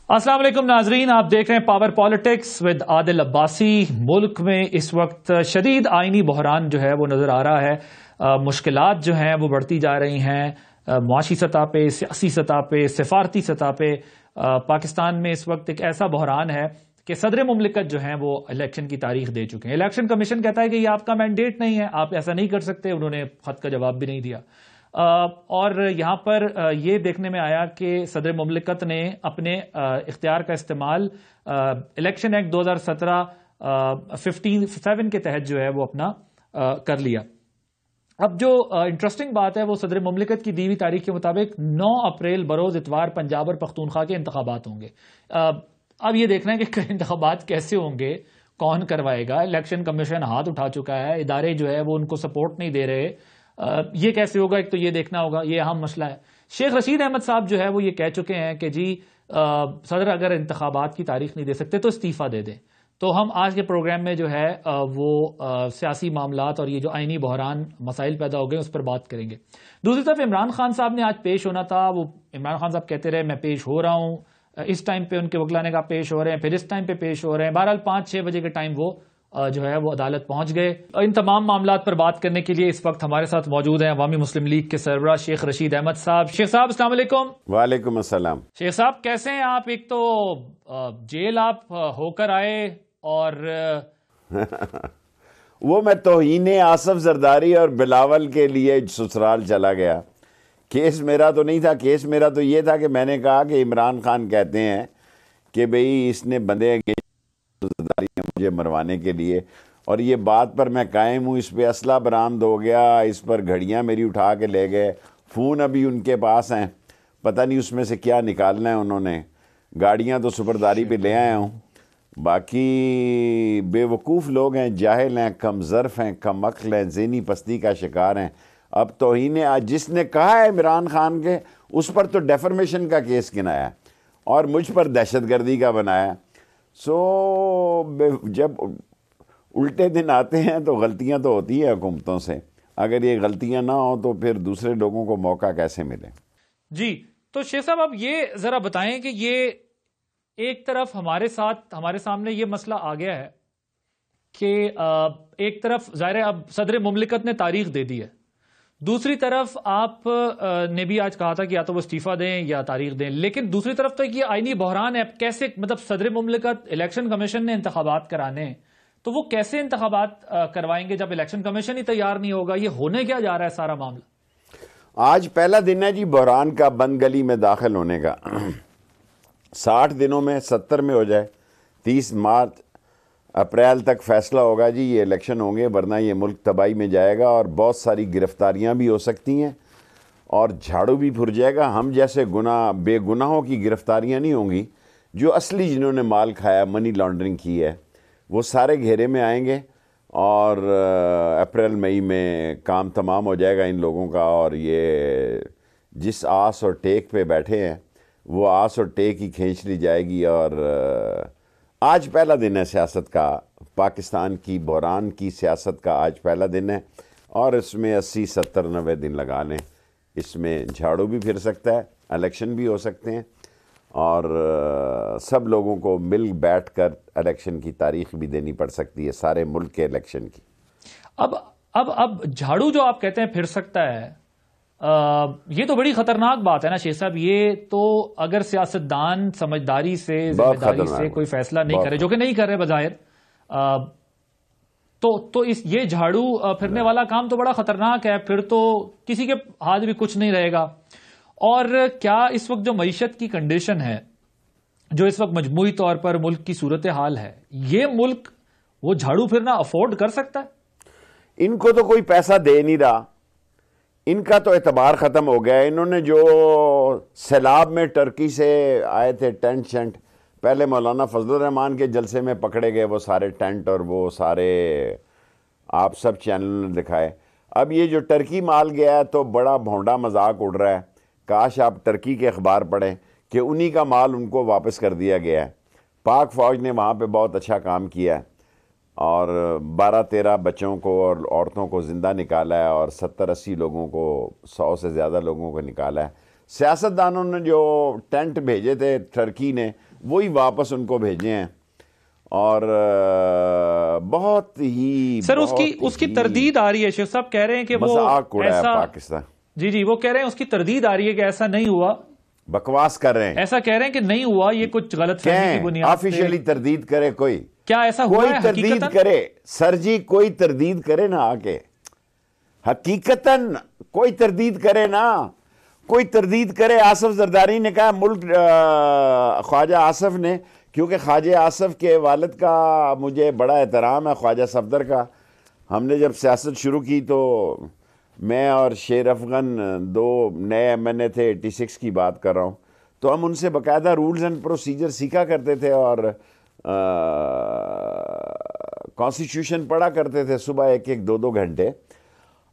السلام علیکم ناظرین، آپ دیکھ رہے ہیں پاور پالیٹکس ود عادل عباسی۔ ملک میں اس وقت شدید آئینی بحران جو ہے وہ نظر آ رہا ہے۔ مشکلات جو ہیں وہ بڑھتی جا رہی ہیں، معاشی سطح پہ، سیاسی سطح پہ، سفارتی سطح پہ۔ پاکستان میں اس وقت ایک ایسا بحران ہے کہ صدر مملکت جو ہیں وہ الیکشن کی تاریخ دے چکے ہیں۔ الیکشن کمیشن کہتا ہے کہ یہ آپ کا مینڈیٹ نہیں ہے، آپ ایسا نہیں کر سکتے، انہوں نے خط کا جواب بھی نہیں دیا۔ اور یہاں پر یہ دیکھنے میں آیا کہ صدر مملکت نے اپنے اختیار کا استعمال الیکشن ایکٹ 2017 57 کے تحت جو ہے وہ اپنا کر لیا۔ اب جو انٹرسٹنگ بات ہے وہ صدر مملکت کی دی ہوئی تاریخ کے مطابق 9 اپریل بروز اتوار پنجاب اور پختونخوا کے انتخابات ہوں گے۔ اب یہ دیکھنا ہے کہ انتخابات کیسے ہوں گے، کون کروائے گا۔ الیکشن کمیشن ہاتھ اٹھا چکا ہے، ادارے جو ہے وہ ان کو سپورٹ نہیں دے رہے۔ یہ کیسے ہوگا، ایک تو یہ دیکھنا ہوگا، یہ اہم مسئلہ ہے۔ شیخ رشید احمد صاحب جو ہے وہ یہ کہہ چکے ہیں کہ جی صدر اگر انتخابات کی تاریخ نہیں دے سکتے تو استعفیٰ دے دیں۔ تو ہم آج کے پروگرام میں جو ہے وہ سیاسی معاملات اور یہ جو آئینی بحران مسائل پیدا ہو گئے اس پر بات کریں گے۔ دوسری طرف عمران خان صاحب نے آج پیش ہونا تھا، وہ عمران خان صاحب کہتے رہے میں پیش ہو رہا ہوں، اس ٹائم پہ ان کے وکلا نے کہا پیش ہو رہے ہیں، پھر اس ٹائم پہ پیش ہو رہے ہیں۔ بہرحال 5-6 بجے کے ٹائم وہ جو ہے وہ عدالت پہنچ گئے۔ ان تمام معاملات پر بات کرنے کے لیے اس وقت ہمارے ساتھ موجود ہیں عوامی مسلم لیگ کے سربراہ شیخ رشید احمد صاحب۔ شیخ صاحب السلام علیکم۔ وعلیکم السلام۔ شیخ صاحب کیسے ہیں آپ؟ ایک تو جیل آپ ہو کر آئے اور وہ میں توہین آصف زرداری اور بلاول کے لیے سسرال چلا گیا۔ کیس میرا تو نہیں تھا، کیس میرا تو یہ تھا کہ میں نے کہا کہ عمران خان کہتے ہیں کہ بھئی اس نے بندے زرداری مجھے مروانے کے لیے، اور یہ بات پر میں قائم ہوں۔ اس پہ اسلحہ برآمد ہو گیا، اس پر گھڑیاں میری اٹھا کے لے گئے، فون ابھی ان کے پاس ہیں، پتہ نہیں اس میں سے کیا نکالنا ہے انہوں نے۔ گاڑیاں تو سپرداری پہ لے آیا ہوں۔ باقی بے وقوف لوگ ہیں، جاہل ہیں، کم ظرف ہیں، کم عقل ہیں، ذہنی پستی کا شکار ہیں۔ اب توہین جس نے کہا ہے عمران خان کے، اس پر تو ڈیفرمیشن کا کیس گنایا اور مجھ پر دہشت گردی کا بنایا۔ جب الٹے دن آتے ہیں تو غلطیاں تو ہوتی ہیں حکومتوں سے، اگر یہ غلطیاں نہ ہوں تو پھر دوسرے لوگوں کو موقع کیسے ملے؟ جی تو شیخ صاحب اب یہ ذرا بتائیں کہ یہ ایک طرف ہمارے سامنے یہ مسئلہ آ گیا ہے کہ ایک طرف ظاہر اب صدر مملکت نے تاریخ دے دی ہے، دوسری طرف آپ نے بھی آج کہا تھا کہ یا تو وہ استعفیٰ دیں یا تاریخ دیں، لیکن دوسری طرف تو یہ آئینی بحران ہے۔ اب کیسے، مطلب صدر مملکت، الیکشن کمیشن نے انتخابات کرانے ہیں تو وہ کیسے انتخابات کروائیں گے جب الیکشن کمیشن ہی تیار نہیں ہوگا؟ یہ ہونے کیا جا رہا ہے سارا معاملہ؟ آج پہلا دن ہے جی بحران کا بند گلی میں داخل ہونے کا۔ 60 دنوں میں 70 میں ہو جائے، 30 مارچ اپریل تک فیصلہ ہوگا جی یہ الیکشن ہوں گے، ورنہ یہ ملک تباہی میں جائے گا اور بہت ساری گرفتاریاں بھی ہو سکتی ہیں اور جھاڑو بھی پھر جائے گا۔ ہم جیسے بے گناہوں کی گرفتاریاں نہیں ہوں گی، جو اصلی جنہوں نے مال کھایا، منی لانڈرنگ کی ہے، وہ سارے گھیرے میں آئیں گے اور اپریل مئی میں کام تمام ہو جائے گا ان لوگوں کا۔ اور یہ جس آس اور ٹیک پہ بیٹھے ہیں وہ آس اور ٹیک ہی کھینچ لی جائے گی۔ اور آج پہلا دن ہے سیاست کا، پاکستان کی بحران کی سیاست کا آج پہلا دن ہے، اور اس میں 80 70 90 دن لگا لیں۔ اس میں جھاڑو بھی پھر سکتا ہے، الیکشن بھی ہو سکتے ہیں، اور سب لوگوں کو مل بیٹھ کر الیکشن کی تاریخ بھی دینی پڑ سکتی ہے، سارے ملک کے الیکشن کی۔ اب جھاڑو جو آپ کہتے ہیں پھر سکتا ہے، یہ تو بڑی خطرناک بات ہے نا شیخ صاحب۔ یہ تو اگر سیاستدان سمجھداری سے، ذمہ داری سے کوئی فیصلہ نہیں کرے، جو کہ نہیں کر رہے بظاہر، تو یہ جھاڑو پھرنے والا کام تو بڑا خطرناک ہے۔ پھر تو کسی کے ہاتھ بھی کچھ نہیں رہے گا۔ اور کیا اس وقت جو معیشت کی کنڈیشن ہے، جو اس وقت مجموعی طور پر ملک کی صورتحال ہے، یہ ملک وہ جھاڑو پھرنا افورڈ کر سکتا ہے؟ ان کو تو کوئی پیسہ دے نہیں رہا، ان کا تو اعتبار ختم ہو گیا۔ انہوں نے جو سیلاب میں ٹرکی سے آئے تھے ٹینٹ شنٹ، پہلے مولانا فضل الرحمان کے جلسے میں پکڑے گئے وہ سارے ٹینٹ، اور وہ سارے آپ سب چینلوں نے دکھائے۔ اب یہ جو ٹرکی مال گیا ہے تو بڑا بھونڈا مذاق اڑ رہا ہے۔ کاش آپ ٹرکی کے اخبار پڑھیں کہ انہی کا مال ان کو واپس کر دیا گیا ہے۔ پاک فوج نے وہاں پہ بہت اچھا کام کیا ہے، اور 12-13 بچوں کو اور عورتوں کو زندہ نکالا ہے، اور 70-80 لوگوں کو، 100 سے زیادہ لوگوں کو نکالا ہے۔ سیاستدانوں نے جو ٹینٹ بھیجے تھے ٹرکی نے، وہی واپس ان کو بھیجے ہیں. اور بہت ہی سر اس کی تردید آ رہی ہے. شیخ صاحب کہہ رہے ہیں کہ وہ مذاق اڑا ہے ایسا پاکستان. جی وہ کہہ رہے ہیں اس کی تردید آ رہی ہے کہ ایسا نہیں ہوا, بکواس کر رہے ہیں. ایسا کہہ رہے ہیں کہ نہیں ہوا, یہ کچھ غلط فہمی کی بنیاد آفیشیلی تردید کرے کوئی, کیا ایسا ہوا کوئی ہے تردید حقیقتاً؟ کرے سر جی, کوئی تردید کرے نا, آ کے حقیقتاً کوئی تردید کرے نا, کوئی تردید کرے. آصف زرداری نے کہا ملک, خواجہ آصف نے, کیونکہ خواجہ آصف کے والد کا مجھے بڑا احترام ہے, خواجہ صفدر کا. ہم نے جب سیاست شروع کی تو میں اور شیر افغن 2 نئے MNA تھے, 86 کی بات کر رہا ہوں, تو ہم ان سے باقاعدہ رولز اینڈ پروسیجر سیکھا کرتے تھے اور کانسٹیٹیوشن پڑھا کرتے تھے صبح 1-2 گھنٹے.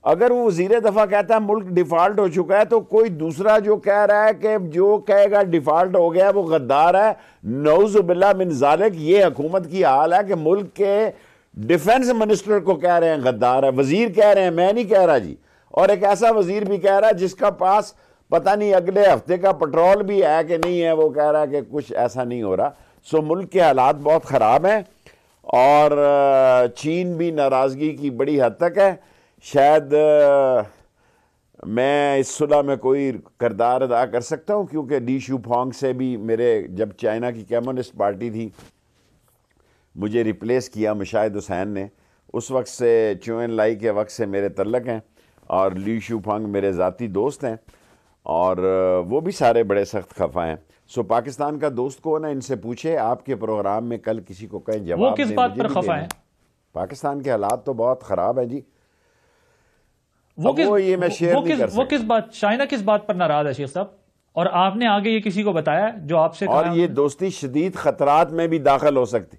اگر وہ وزیر دفاع کہتا ہے ملک ڈیفالٹ ہو چکا ہے, تو کوئی دوسرا جو کہہ رہا ہے کہ جو کہے گا ڈیفالٹ ہو گیا وہ غدار ہے. نعوذ باللہ من ذالک, یہ حکومت کی حال ہے کہ ملک کے ڈیفنس منسٹر کو کہہ رہے ہیں غدار ہے, وزیر کہہ رہے ہیں, میں نہیں کہہ رہا جی. اور ایک ایسا وزیر بھی کہہ رہا ہے جس کا پاس پتہ نہیں اگلے ہفتے کا پٹرول بھی ہے کہ نہیں ہے, وہ کہہ رہا ہے کہ کچھ ایسا نہیں ہو رہا. سو ملک کے حالات بہت خراب ہیں اور چین بھی ناراضگی کی بڑی حد تک ہے. شاید میں اس صلح میں کوئی کردار ادا کر سکتا ہوں, کیونکہ لی شو پھانگ سے بھی میرے, جب چائنا کی کمیونسٹ پارٹی تھی مجھے ریپلیس کیا مشاہد حسین نے, اس وقت سے چوئن لائی کے وقت سے میرے تعلق ہیں, اور لی شو پھانگ میرے ذاتی دوست ہیں, اور وہ بھی سارے بڑے سخت خفا ہیں. سو پاکستان کا دوست کو نا ان سے پوچھے, آپ کے پروگرام میں کل کسی کو کہیں جواب, وہ کس بات پر خفا ہیں؟ پاکستان کے حالات تو بہت خراب ہیں جی. یہ میں شیئر نہیں کر سکتا. وہ کس بات, چائنا کس بات پر ناراض ہے شیخ صاحب, اور آپ نے آگے یہ کسی کو بتایا جو آپ سے, اور یہ دوستی شدید خطرات میں بھی داخل ہو سکتی.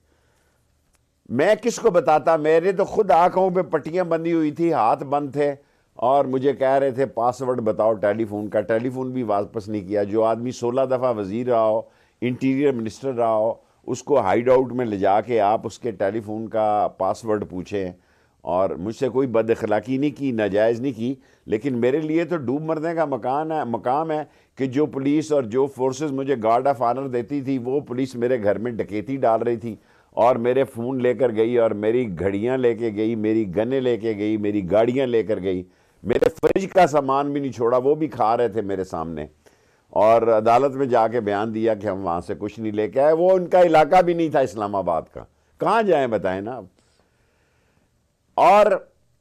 میں کس کو بتاتا, میرے تو خود آنکھوں پہ پٹیاں بندھی ہوئی تھی, ہاتھ بند تھے, اور مجھے کہہ رہے تھے پاسورڈ بتاؤ ٹیلی فون کا. ٹیلی فون بھی واپس نہیں کیا. جو آدمی 16 دفعہ وزیر رہا ہو, انٹیریئر منسٹر رہا ہو, اس کو ہائیڈ آؤٹ میں لے جا کے آپ اس کے ٹیلی فون کا پاسورڈ پوچھیں. اور مجھ سے کوئی بد اخلاقی نہیں کی, ناجائز نہیں کی, لیکن میرے لیے تو ڈوب مرنے کا مقام ہے کہ جو پولیس اور جو فورسز مجھے گارڈ آف آنر دیتی تھی, وہ پولیس میرے گھر میں ڈکیتی ڈال رہی تھی, اور میرے فون لے کر گئی, اور میری گھڑیاں لے کے گئی, میری گنیں لے کے گئی, میری گاڑیاں لے کر گئی, میرے فریج کا سامان بھی نہیں چھوڑا, وہ بھی کھا رہے تھے میرے سامنے. اور عدالت میں جا کے بیان دیا کہ ہم وہاں سے کچھ نہیں لے کے آئے. وہ ان کا علاقہ بھی نہیں تھا اسلام آباد کا, کہاں جائیں بتائیں نا. اور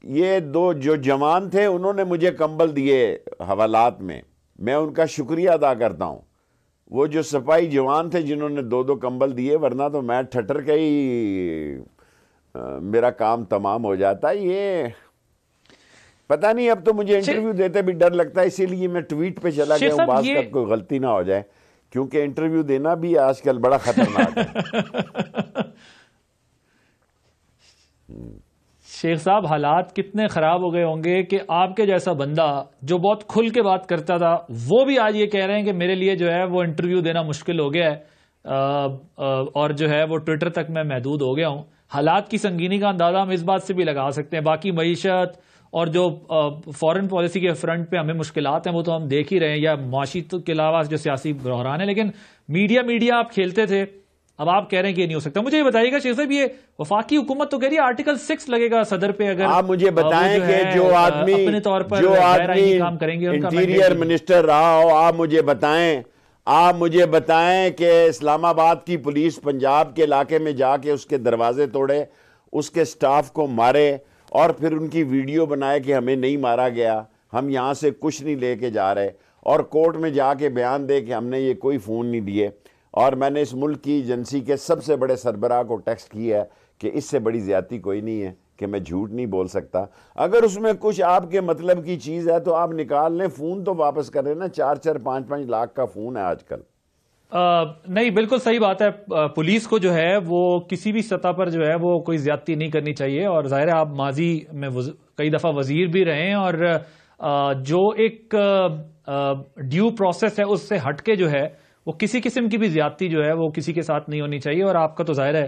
یہ 2 جو جوان تھے انہوں نے مجھے کمبل دیے حوالات میں, میں ان کا شکریہ ادا کرتا ہوں. وہ جو سپاہی جوان تھے جنہوں نے 2 کمبل دیے, ورنہ تو میں ٹھٹر کے ہی میرا کام تمام ہو جاتا. یہ پتہ نہیں, اب تو مجھے انٹرویو دیتے بھی ڈر لگتا ہے, اسی لیے میں ٹویٹ پہ چلا گیا ہوں, بعض کا کوئی غلطی نہ ہو جائے, کیونکہ انٹرویو دینا بھی آج کل بڑا خطرناک ہے. شیخ صاحب حالات کتنے خراب ہو گئے ہوں گے کہ آپ کے جیسا بندہ جو بہت کھل کے بات کرتا تھا, وہ بھی آج یہ کہہ رہے ہیں کہ میرے لیے جو ہے وہ انٹرویو دینا مشکل ہو گیا ہے, اور جو ہے وہ ٹویٹر تک میں محدود ہو گیا ہوں. حالات کی سنگینی کا اندازہ ہم اس بات سے بھی لگا سکتے ہیں. باقی معیشت اور جو فارن پالیسی کے فرنٹ پہ ہمیں مشکلات ہیں وہ تو ہم دیکھ ہی رہے ہیں, یا معاشی کے علاوہ جو سیاسی بحران ہے. لیکن میڈیا آپ کھیلتے تھے, اب آپ کہہ رہے ہیں کہ یہ نہیں ہو سکتا. مجھے یہ بتائیے گا شیخ صاحب, یہ وفاقی حکومت تو کہہ رہی ہے آرٹیکل 6 لگے گا صدر پہ, اگر آپ مجھے بتائیں کہ جو آدمی انٹیریئر منسٹر رہا ہو, آپ مجھے بتائیں کہ اسلام آباد کی پولیس پنجاب کے علاقے میں جا کے اس کے دروازے توڑے, اس کے سٹاف کو مارے, اور پھر ان کی ویڈیو بنائے کہ ہمیں نہیں مارا گیا, ہم یہاں سے کچھ نہیں لے کے جا رہے, اور کورٹ میں جا کے بیان دے کہ ہم نے یہ کوئی فون نہیں دیے. اور میں نے اس ملک کی ایجنسی کے سب سے بڑے سربراہ کو ٹیکسٹ کیا ہے کہ اس سے بڑی زیادتی کوئی نہیں ہے کہ میں جھوٹ نہیں بول سکتا. اگر اس میں کچھ آپ کے مطلب کی چیز ہے تو آپ نکال لیں, فون تو واپس کریں نا. 4-4 5-5 لاکھ کا فون ہے آج کل. نہیں, بالکل صحیح بات ہے. پولیس کو جو ہے وہ کسی بھی سطح پر جو ہے وہ کوئی زیادتی نہیں کرنی چاہیے. اور ظاہر ہے آپ ماضی میں کئی دفعہ وزیر بھی رہے ہیں, اور جو ایک ڈیو پروسیس ہے اس سے ہٹ کے جو ہے وہ کسی قسم کی بھی زیادتی جو ہے وہ کسی کے ساتھ نہیں ہونی چاہیے. اور آپ کا تو ظاہر ہے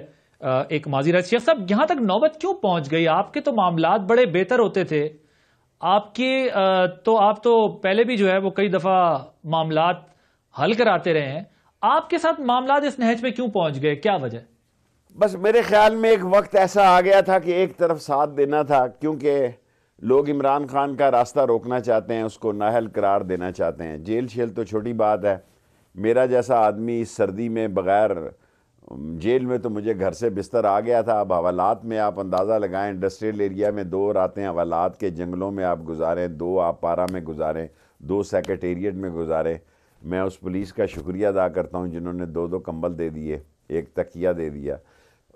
ایک ماضی رہا. شیخ صاحب, یہاں تک نوبت کیوں پہنچ گئی؟ آپ کے تو معاملات بڑے بہتر ہوتے تھے, آپ تو پہلے بھی جو ہے وہ کئی دفعہ معاملات حل کراتے رہے ہیں. آپ کے ساتھ معاملات اس نہج پہ کیوں پہنچ گئے, کیا وجہ؟ بس میرے خیال میں ایک وقت ایسا آ گیا تھا کہ ایک طرف ساتھ دینا تھا, کیونکہ لوگ عمران خان کا راستہ روکنا چاہتے ہیں, اس کو نااہل قرار دینا چاہتے ہیں. جیل شیل تو چھوٹی بات ہے, میرا جیسا آدمی اس سردی میں بغیر جیل میں تو مجھے گھر سے بستر آ گیا تھا. اب حوالات میں آپ اندازہ لگائیں, انڈسٹریل ایریا میں 2 راتیں حوالات کے جنگلوں میں آپ گزاریں, 2 آپ پارا میں گزاریں, 2 سیکریٹریٹ میں گزارے. میں اس پولیس کا شکریہ ادا کرتا ہوں جنہوں نے 2 کمبل دے دیے, 1 تکیہ دے دیا.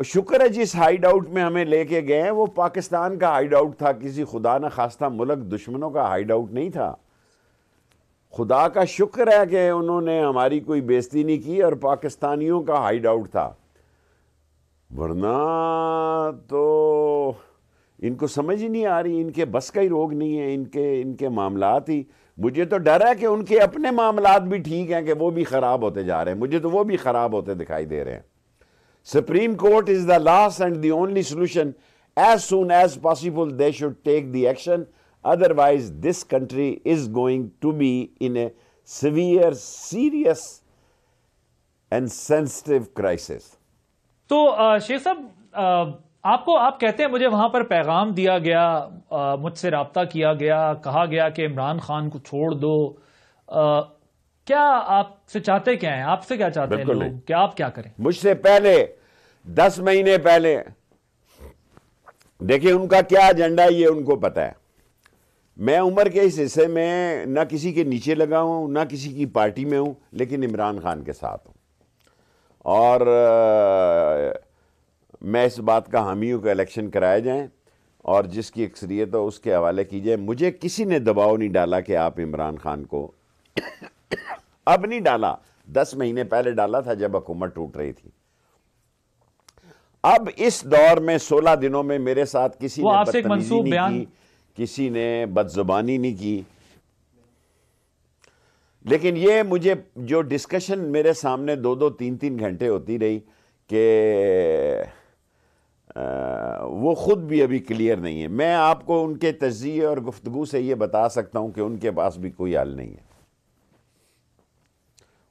شکر ہے جس ہائیڈ آؤٹ میں ہمیں لے کے گئے ہیں وہ پاکستان کا ہائیڈ آؤٹ تھا, کسی خدا نہ خواستہ ملک دشمنوں کا ہائیڈ آؤٹ نہیں تھا. خدا کا شکر ہے کہ انہوں نے ہماری کوئی بےزتی نہیں کی اور پاکستانیوں کا ہائیڈ آؤٹ تھا, ورنہ تو ان کو سمجھ ہی نہیں آ رہی, ان کے بس کا ہی روگ نہیں ہے, ان کے معاملات ہی. مجھے تو ڈر ہے کہ ان کے اپنے معاملات بھی ٹھیک ہیں کہ وہ بھی خراب ہوتے جا رہے ہیں, مجھے تو وہ بھی خراب ہوتے دکھائی دے رہے ہیں. Supreme Court is the last and the only solution. As soon as possible they should take the action, otherwise this country is going to be in a severe, serious and sensitive crisis. تو شیخ صاحب, آپ کہتے ہیں مجھے وہاں پر پیغام دیا گیا, مجھ سے رابطہ کیا گیا, کہا گیا کہ عمران خان کو چھوڑ دو. کیا آپ سے چاہتے کیا ہیں, آپ سے کیا چاہتے ہیں لوگ, کیا آپ کیا کریں؟ مجھ سے پہلے 10 مہینے پہلے دیکھیں ان کا کیا ایجنڈا ہے یہ ان کو پتا ہے. میں عمر کے اس حصے میں نہ کسی کے نیچے لگا ہوں, نہ کسی کی پارٹی میں ہوں, لیکن عمران خان کے ساتھ ہوں. اور میں اس بات کا حامی ہوں کہ الیکشن کرائے جائیں اور جس کی اکثریت ہو اس کے حوالے کی جائے. مجھے کسی نے دباؤ نہیں ڈالا کہ آپ عمران خان کو اب نہیں ڈالا, 10 مہینے پہلے ڈالا تھا جب حکومت ٹوٹ رہی تھی. اب اس دور میں 16 دنوں میں میرے ساتھ کسی نے بدتمیزی نہیں کی, کسی نے بدزبانی نہیں کی, لیکن یہ مجھے جو ڈسکشن میرے سامنے 2-2 3-3 گھنٹے ہوتی رہی کہ وہ خود بھی ابھی کلیئر نہیں ہے. میں آپ کو ان کے تجزیے اور گفتگو سے یہ بتا سکتا ہوں کہ ان کے پاس بھی کوئی حل نہیں ہے.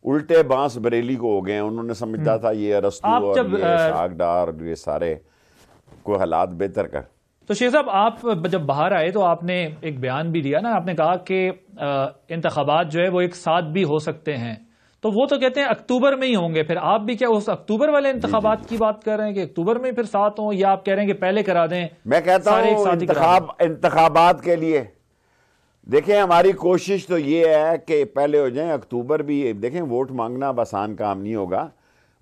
الٹے بانس بریلی کو ہو گئے ہیں, انہوں نے سمجھتا تھا یہ ارسطو اور یہ اسحاق ڈار اور یہ سارے کو حالات بہتر کر. تو شیخ صاحب آپ جب باہر آئے تو آپ نے ایک بیان بھی دیا نا, آپ نے کہا کہ انتخابات جو ہے وہ ایک ساتھ بھی ہو سکتے ہیں, تو وہ تو کہتے ہیں اکتوبر میں ہی ہوں گے. پھر آپ بھی کیا اس اکتوبر والے انتخابات کی بات کر رہے ہیں کہ اکتوبر میں پھر ساتھ ہوں, یا آپ کہہ رہے ہیں کہ پہلے کرا دیں؟ میں کہتا ہوں انتخابات کے لیے دیکھیں ہماری کوشش تو یہ ہے کہ پہلے ہو جائیں, اکتوبر بھی. دیکھیں ووٹ مانگنا اب آسان کام نہیں ہوگا,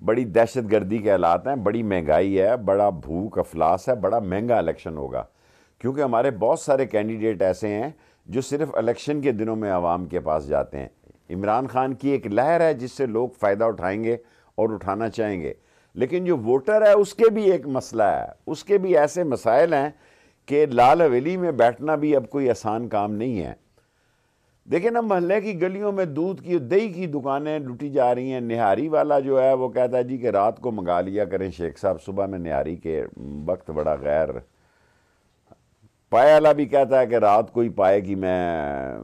بڑی دہشت گردی کے حالات ہیں, بڑی مہنگائی ہے, بڑا بھوک افلاس ہے, بڑا مہنگا الیکشن ہوگا, کیونکہ ہمارے بہت سارے کینڈیڈیٹ ایسے ہیں جو صرف الیکشن کے دنوں میں عوام کے پاس جاتے ہیں. عمران خان کی ایک لہر ہے جس سے لوگ فائدہ اٹھائیں گے اور اٹھانا چاہیں گے, لیکن جو ووٹر ہے اس کے بھی ایک مسئلہ ہے, اس کے بھی ایسے مسائل ہیں کہ لال حویلی میں بیٹھنا بھی اب کوئی آسان کام نہیں ہے. دیکھیں نا, محلے کی گلیوں میں دودھ کی دہی کی دکانیں لوٹی جا رہی ہیں. نہاری والا جو ہے وہ کہتا ہے جی کہ رات کو منگا لیا کریں شیخ صاحب, صبح میں نہاری کے وقت بڑا غیر. پائے والا بھی کہتا ہے کہ رات کو ہی پائے گی میں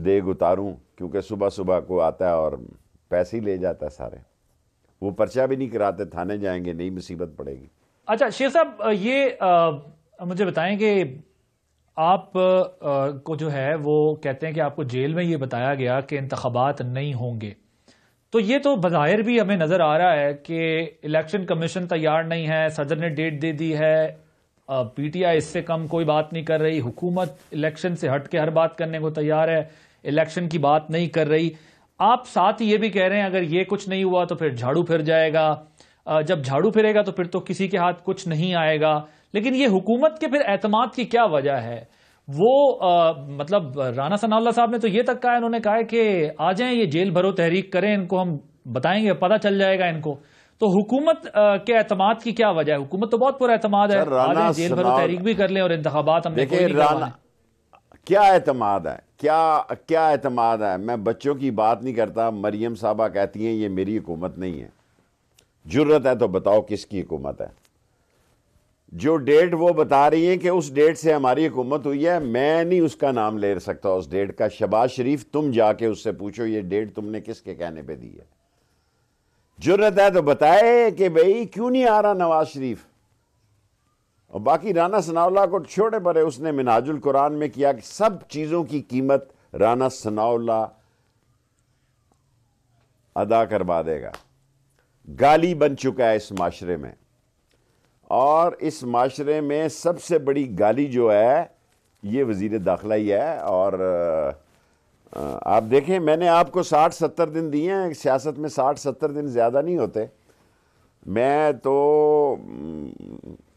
دیگ اتاروں, کیونکہ صبح صبح کو آتا ہے اور پیسے ہی لے جاتا ہے سارے. وہ پرچہ بھی نہیں کراتے, تھانے جائیں گے, نئی مصیبت پڑے گی. اچھا شیخ صاحب, یہ مجھے بتائیں کہ آپ کو جو ہے وہ کہتے ہیں کہ آپ کو جیل میں یہ بتایا گیا کہ انتخابات نہیں ہوں گے, تو یہ تو بظاہر بھی ہمیں نظر آ رہا ہے کہ الیکشن کمیشن تیار نہیں ہے, صدر نے ڈیٹ دے دی ہے, پی ٹی آئی اس سے کم کوئی بات نہیں کر رہی, حکومت الیکشن سے ہٹ کے ہر بات کرنے کو تیار ہے, الیکشن کی بات نہیں کر رہی. آپ ساتھ یہ بھی کہہ رہے ہیں اگر یہ کچھ نہیں ہوا تو پھر جھاڑو پھر جائے گا, جب جھاڑو پھرے گا تو پھر تو کسی کے ہاتھ کچھ نہیں آئے گا. لیکن یہ حکومت کے پھر اعتماد کی کیا وجہ ہے؟ وہ مطلب رانا ثناء اللہ صاحب نے تو یہ تک کہا, انہوں نے کہا ہے کہ آ جائیں یہ جیل بھرو تحریک کریں, ان کو ہم بتائیں گے, پتہ چل جائے گا ان کو. تو حکومت کے اعتماد کی کیا وجہ ہے؟ حکومت تو بہت پورا اعتماد ہے, آ جائیں جیل بھرو تحریک بھی کر لیں اور انتخابات ہم نے کوئی نہیں کروانے. کیا اعتماد ہے, کیا اعتماد ہے؟ میں بچوں کی بات نہیں کرتا. مریم صاحبہ کہتی ہیں یہ میری حکومت نہیں ہے. جرت ہے تو بتاؤ کس کی حکومت ہے؟ جو ڈیٹ وہ بتا رہی ہیں کہ اس ڈیٹ سے ہماری حکومت ہوئی ہے، میں نہیں اس کا نام لے سکتا اس ڈیٹ کا. شہباز شریف تم جا کے اس سے پوچھو یہ ڈیٹ تم نے کس کے کہنے پہ دی ہے. جرت ہے تو بتائے کہ بھئی کیوں نہیں آ رہا نواز شریف. اور باقی رانا ثناءاللہ کو چھوڑے پڑے، اس نے منہاج القرآن میں کیا کہ سب چیزوں کی قیمت رانا ثناءاللہ ادا کروا دے گا. گالی بن چکا ہے اس معاشرے میں، اور اس معاشرے میں سب سے بڑی گالی جو ہے یہ وزیر داخلہ ہی ہے. اور آپ دیکھیں میں نے آپ کو 60-70 دن دیے ہیں. سیاست میں 60-70 دن زیادہ نہیں ہوتے. میں تو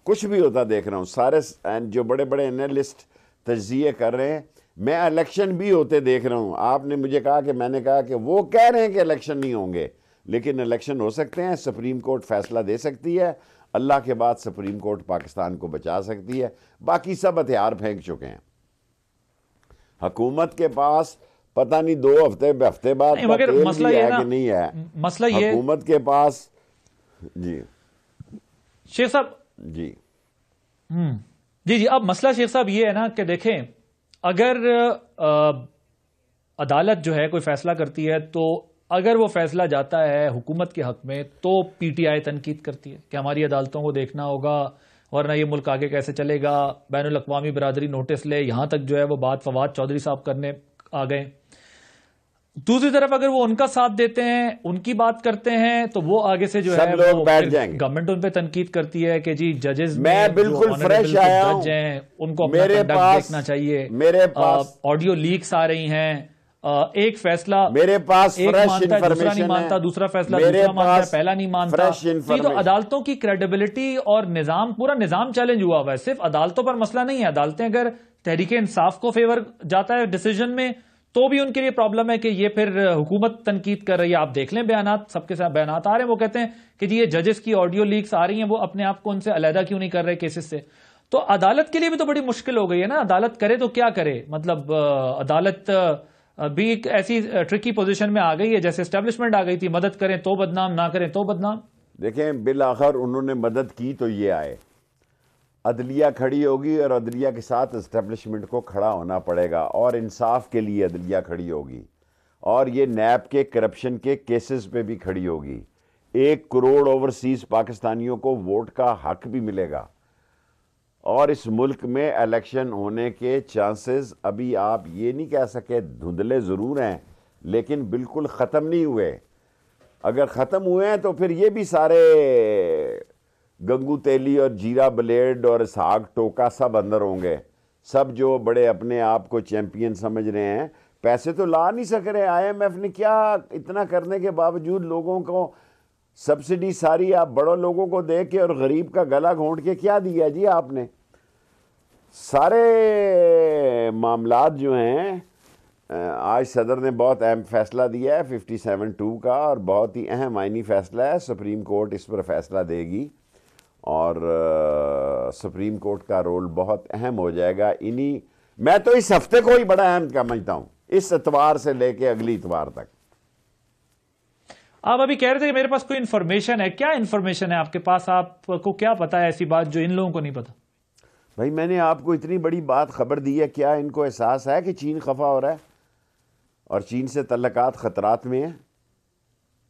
کچھ بھی ہوتا دیکھ رہا ہوں. سارے جو بڑے بڑے انالسٹ تجزیے کر رہے ہیں، میں الیکشن بھی ہوتے دیکھ رہا ہوں. آپ نے مجھے کہا کہ میں نے کہا کہ وہ کہہ رہے ہیں کہ الیکشن نہیں ہوں گے، لیکن الیکشن ہو سکتے ہیں. سپریم کورٹ فیصلہ دے سکتی ہے. اللہ کے بعد سپریم کورٹ پاکستان کو بچا سکتی ہے. باقی سب ہتھیار پھینک چکے ہیں. حکومت کے پاس پتہ نہیں 2 ہفتے بعد کا مگر تیل مسئلہ بھی یہ ہے نا، کہ نہیں ہے. مسئلہ یہ حکومت کے پاس جی شیخ صاحب جی جی اب مسئلہ شیخ صاحب یہ ہے نا کہ دیکھیں، اگر عدالت جو ہے کوئی فیصلہ کرتی ہے تو اگر وہ فیصلہ جاتا ہے حکومت کے حق میں تو پی ٹی آئی تنقید کرتی ہے کہ ہماری عدالتوں کو دیکھنا ہوگا ورنہ یہ ملک آگے کیسے چلے گا. بین الاقوامی برادری نوٹس لے، یہاں تک جو ہے وہ بات فواد چودھری صاحب کرنے آ گئے. دوسری طرف اگر وہ ان کا ساتھ دیتے ہیں، ان کی بات کرتے ہیں، تو وہ آگے سے جو ہے سب لوگ بیٹھ جائیں گے. گورنمنٹ ان پہ تنقید کرتی ہے کہ جی ججز میں بالکل فریش آیا ہوں، جج ہیں ان کو اپنا کنڈکٹ دیکھنا چاہیے. میرے پاس آڈیو لیکس آ رہی ہیں، ایک فیصلہ میرے پاس ایک فریش مانتا ہے دوسرا نہیں انفارمیشن مانتا، ہے. دوسرا فیصلہ میرے دوسرا مانتا ہے پاس پہلا نہیں مانتا. فریش تو یہ تو انفارمیشن. عدالتوں کی کریڈیبلٹی اور نظام، پورا نظام چیلنج ہوا ہوا ہے. صرف عدالتوں پر مسئلہ نہیں ہے. عدالتیں اگر تحریک انصاف کو فیور جاتا ہے ڈیسیجن میں تو بھی ان کے لیے پرابلم ہے کہ یہ پھر حکومت تنقید کر رہی ہے. آپ دیکھ لیں بیانات، سب کے ساتھ بیانات آ رہے ہیں، وہ کہتے ہیں کہ جی یہ ججز کی آڈیو لیکس آ رہی ہیں، وہ اپنے آپ کو ان سے علیحدہ کیوں نہیں کر رہے کیسز سے. تو عدالت کے لیے بھی تو بڑی مشکل ہو گئی ہے نا. عدالت کرے تو کیا کرے؟ مطلب عدالت بھی ایک ایسی ٹرکی پوزیشن میں آ گئی ہے جیسے اسٹیبلشمنٹ آ گئی تھی، مدد کریں تو بدنام، نہ کریں تو بدنام. دیکھیں بالآخر انہوں نے مدد کی تو یہ آئے. عدلیہ کھڑی ہوگی اور عدلیہ کے ساتھ اسٹیبلشمنٹ کو کھڑا ہونا پڑے گا، اور انصاف کے لیے عدلیہ کھڑی ہوگی، اور یہ نیب کے کرپشن کے کیسز پہ بھی کھڑی ہوگی. 1 کروڑ اوورسیز پاکستانیوں کو ووٹ کا حق بھی ملے گا. اور اس ملک میں الیکشن ہونے کے چانسز ابھی آپ یہ نہیں کہہ سکے، دھندلے ضرور ہیں لیکن بالکل ختم نہیں ہوئے. اگر ختم ہوئے ہیں تو پھر یہ بھی سارے گنگو تیلی اور جیرا بلیڈ اور اسحاق ٹوکا سب اندر ہوں گے. سب جو بڑے اپنے آپ کو چیمپئن سمجھ رہے ہیں، پیسے تو لا نہیں سک رہے. آئی ایم ایف نے کیا اتنا کرنے کے باوجود لوگوں کو سبسڈی ساری آپ بڑوں لوگوں کو دے کے اور غریب کا گلا گھونٹ کے کیا دیا جی آپ نے؟ سارے معاملات جو ہیں، آج صدر نے بہت اہم فیصلہ دیا ہے 57-2 کا، اور بہت ہی اہم آئینی فیصلہ ہے. سپریم کورٹ اس پر فیصلہ دے گی اور سپریم کورٹ کا رول بہت اہم ہو جائے گا. میں تو اس ہفتے کو ہی بڑا اہم سمجھتا ہوں، اس اتوار سے لے کے اگلی اتوار تک. آپ ابھی کہہ رہے تھے کہ میرے پاس کوئی انفارمیشن ہے. کیا انفارمیشن ہے آپ کے پاس؟ آپ کو کیا پتا ہے ایسی بات جو ان لوگوں کو نہیں پتا؟ بھائی میں نے آپ کو اتنی بڑی بات خبر دی ہے، کیا ان کو احساس ہے کہ چین خفا ہو رہا ہے اور چین سے تعلقات خطرات میں ہیں؟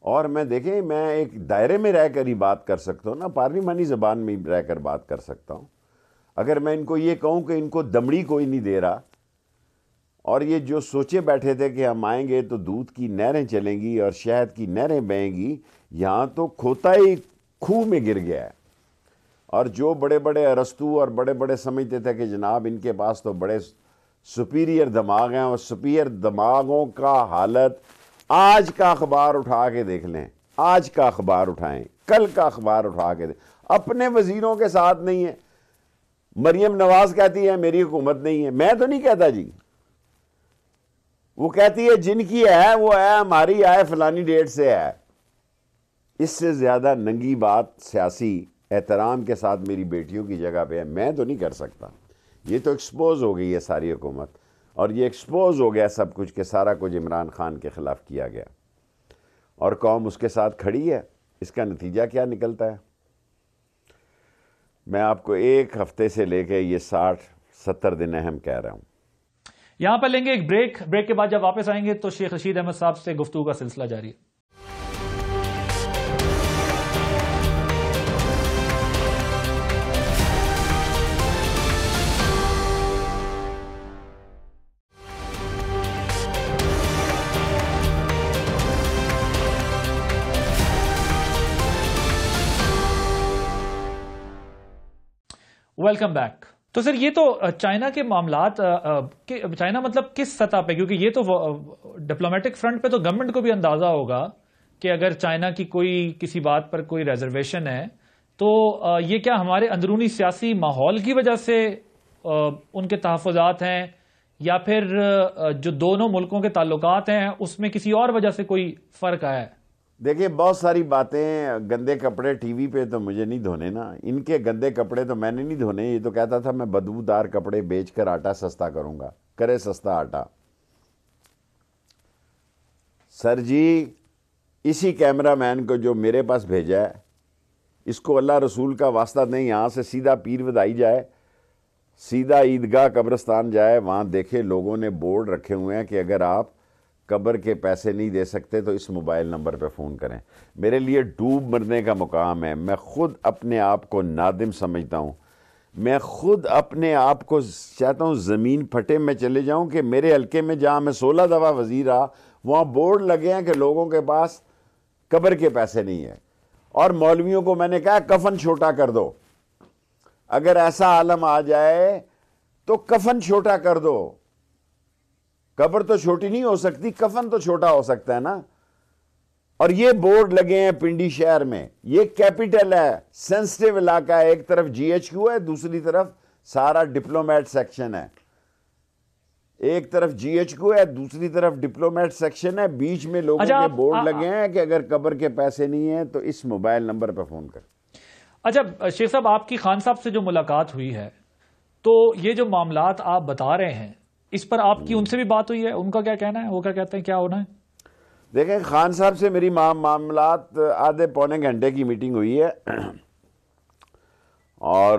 اور دیکھیں میں ایک دائرے میں رہ کر ہی بات کر سکتا ہوں نا، پارلیمانی زبان میں رہ کر بات کر سکتا ہوں. اگر میں ان کو یہ کہوں کہ ان کو دمڑی کوئی نہیں دے رہا، اور یہ جو سوچے بیٹھے تھے کہ ہم آئیں گے تو دودھ کی نہریں چلیں گی اور شہد کی نہریں بہیں گی، یہاں تو کھوتا ہی کھوہ میں گر گیا ہے. اور جو بڑے بڑے ارسطو اور بڑے بڑے سمجھتے تھے کہ جناب ان کے پاس تو بڑے سپیریئر دماغ ہیں، اور سپیریئر دماغوں کا حالت آج کا اخبار اٹھا کے دیکھ لیں. آج کا اخبار اٹھائیں، کل کا اخبار اٹھا کے اپنے وزیروں کے ساتھ نہیں ہے. مریم نواز کہتی ہے میری حکومت نہیں ہے. میں تو نہیں کہتا جی، وہ کہتی ہے جن کی ہے وہ ہے، ہماری ہے فلانی ڈیٹ سے ہے. اس سے زیادہ ننگی بات سیاسی احترام کے ساتھ میری بیٹیوں کی جگہ پہ ہے میں تو نہیں کر سکتا. یہ تو ایکسپوز ہو گئی ہے ساری حکومت، اور یہ ایکسپوز ہو گیا سب کچھ کہ سارا کچھ عمران خان کے خلاف کیا گیا، اور قوم اس کے ساتھ کھڑی ہے. اس کا نتیجہ کیا نکلتا ہے؟ میں آپ کو ایک ہفتے سے لے کے یہ 60-70 دن اہم کہہ رہا ہوں. یہاں پر لیں گے ایک بریک کے بعد جب واپس آئیں گے تو شیخ رشید احمد صاحب سے گفتگو کا سلسلہ جاری ہے. Welcome back. تو سر یہ تو چائنا کے معاملات چائنا مطلب کس سطح پہ، کیونکہ یہ تو ڈپلومیٹک فرنٹ پہ تو گورنمنٹ کو بھی اندازہ ہوگا کہ اگر چائنا کی کوئی کسی بات پر کوئی ریزرویشن ہے تو یہ کیا ہمارے اندرونی سیاسی ماحول کی وجہ سے ان کے تحفظات ہیں، یا پھر جو دونوں ملکوں کے تعلقات ہیں اس میں کسی اور وجہ سے کوئی فرق آیا ہے؟ دیکھیں بہت ساری باتیں، گندے کپڑے ٹی وی پہ تو مجھے نہیں دھونے نا، ان کے گندے کپڑے تو میں نے نہیں دھونے. یہ تو کہتا تھا میں بدبودار کپڑے بیچ کر آٹا سستا کروں گا، کرے سستا آٹا. سر جی اسی کیمرہ مین کو جو میرے پاس بھیجا ہے، اس کو اللہ رسول کا واسطہ نہیں، یہاں سے سیدھا پیر ودائی جائے، سیدھا عیدگاہ قبرستان جائے، وہاں دیکھے لوگوں نے بورڈ رکھے ہوئے ہیں کہ اگر آپ قبر کے پیسے نہیں دے سکتے تو اس موبائل نمبر پہ فون کریں. میرے لیے ڈوب مرنے کا مقام ہے. میں خود اپنے آپ کو نادم سمجھتا ہوں. میں خود اپنے آپ کو چاہتا ہوں زمین پھٹے میں چلے جاؤں کہ میرے حلقے میں جہاں میں 16 دفعہ وزیر رہا وہاں بورڈ لگے ہیں کہ لوگوں کے پاس قبر کے پیسے نہیں ہیں. اور مولویوں کو میں نے کہا کفن چھوٹا کر دو، اگر ایسا عالم آ جائے تو کفن چھوٹا کر دو. قبر تو چھوٹی نہیں ہو سکتی، کفن تو چھوٹا ہو سکتا ہے نا. اور یہ بورڈ لگے ہیں پنڈی شہر میں، یہ کیپٹل ہے، سینسٹیو علاقہ ہے. ایک طرف جی ایچ کیو ہے، دوسری طرف سارا ڈپلومیٹ سیکشن ہے. ایک طرف جی ایچ کیو ہے، دوسری طرف ڈپلومیٹ سیکشن ہے. بیچ میں لوگوں کے بورڈ لگے ہیں کہ اگر قبر کے پیسے نہیں ہیں تو اس موبائل نمبر پہ فون کر. اچھا شیخ صاحب، آپ کی خان صاحب سے جو ملاقات ہوئی ہے تو یہ جو معاملات آپ بتا رہے ہیں اس پر آپ کی ان سے بھی بات ہوئی ہے؟ ان کا کیا کہنا ہے؟ وہ کیا کہتے ہیں، کیا ہونا ہے؟ دیکھیں خان صاحب سے میری معاملات آدھے پونے گھنٹے کی میٹنگ ہوئی ہے، اور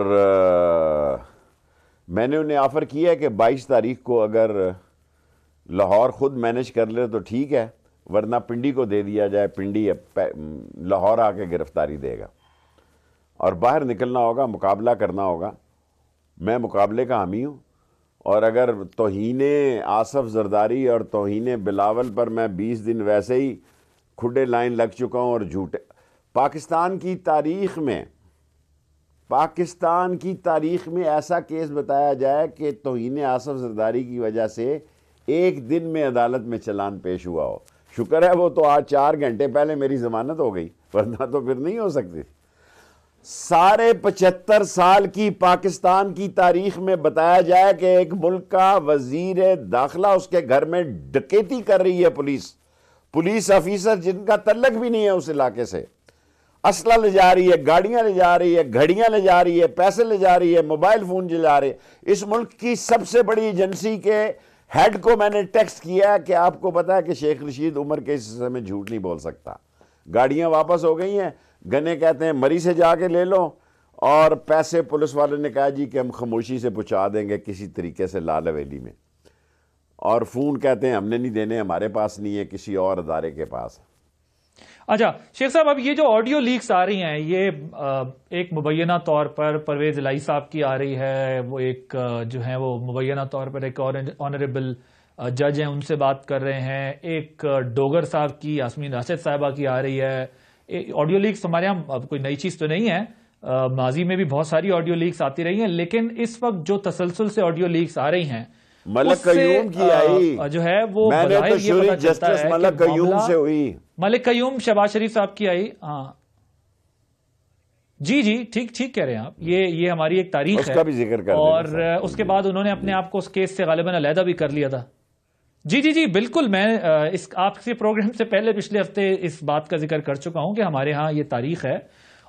میں نے انہیں آفر کیا ہے کہ 22 تاریخ کو اگر لاہور خود مینیج کر لے تو ٹھیک ہے، ورنہ پنڈی کو دے دیا جائے. پنڈی لاہور آ کے گرفتاری دے گا اور باہر نکلنا ہوگا، مقابلہ کرنا ہوگا. میں مقابلے کا حامی ہوں. اور اگر توہین آصف زرداری اور توہین بلاول پر میں 20 دن ویسے ہی کھڈے لائن لگ چکا ہوں اور جھوٹے. پاکستان کی تاریخ میں ایسا کیس بتایا جائے کہ توہین آصف زرداری کی وجہ سے ایک دن میں عدالت میں چلان پیش ہوا ہو. شکر ہے وہ تو آج 4 گھنٹے پہلے میری ضمانت ہو گئی، ورنہ تو پھر نہیں ہو سکتی. سارے 75 سال کی پاکستان کی تاریخ میں بتایا جائے کہ ایک ملک کا وزیر داخلہ اس کے گھر میں ڈکیتی کر رہی ہے پولیس آفیسر جن کا تعلق بھی نہیں ہے اس علاقے سے، اسلحہ لے جا رہی ہے، گاڑیاں لے جا رہی ہے، گھڑیاں لے جا رہی ہے، پیسے لے جا رہی ہے، موبائل فون جلا رہے. اس ملک کی سب سے بڑی ایجنسی کے ہیڈ کو میں نے ٹیکسٹ کیا کہ آپ کو پتا ہے کہ شیخ رشید عمر کے اس حصے میں جھوٹ نہیں بول سکتا. گاڑیاں واپس ہو گئی ہیں، گنے کہتے ہیں مری سے جا کے لے لو، اور پیسے پولیس والے نے کہا جی کہ ہم خاموشی سے پہنچا دیں گے کسی طریقے سے لال حویلی میں. اور فون کہتے ہیں ہم نے نہیں دینے، ہمارے پاس نہیں ہے، کسی اور ادارے کے پاس. اچھا شیخ صاحب، اب یہ جو آڈیو لیکس آ رہی ہیں یہ ایک مبینہ طور پر پرویز الہی صاحب کی آ رہی ہے، وہ ایک جو ہے وہ مبینہ طور پر ایک آنریبل جج ہیں ان سے بات کر رہے ہیں. ایک ڈوگر صاحب کی، یاسمین راشد صاحبہ کی آ رہی ہے. آڈیو لیکس ہمارے یہاں کوئی نئی چیز تو نہیں ہے، ماضی میں بھی بہت ساری آڈیو لیکس آتی رہی ہیں، لیکن اس وقت جو تسلسل سے آڈیو لیکس آ رہی ہیں ملک قیوم کی آئی جو ہے وہ بظاہر یہ پتہ چلتا ہے ملک قیوم سے ہوئی، ملک قیوم شہباز شریف صاحب کی آئی. ہاں جی ٹھیک کہہ رہے ہیں آپ. یہ ہماری ایک تاریخ ہے، اس کا بھی ذکر کر اور اس کے بعد انہوں نے اپنے آپ کو اس کیس سے غالباً علیحدہ بھی کر لیا تھا. جی بالکل. میں آپ کے پروگرام سے پہلے پچھلے ہفتے اس بات کا ذکر کر چکا ہوں کہ ہمارے ہاں یہ تاریخ ہے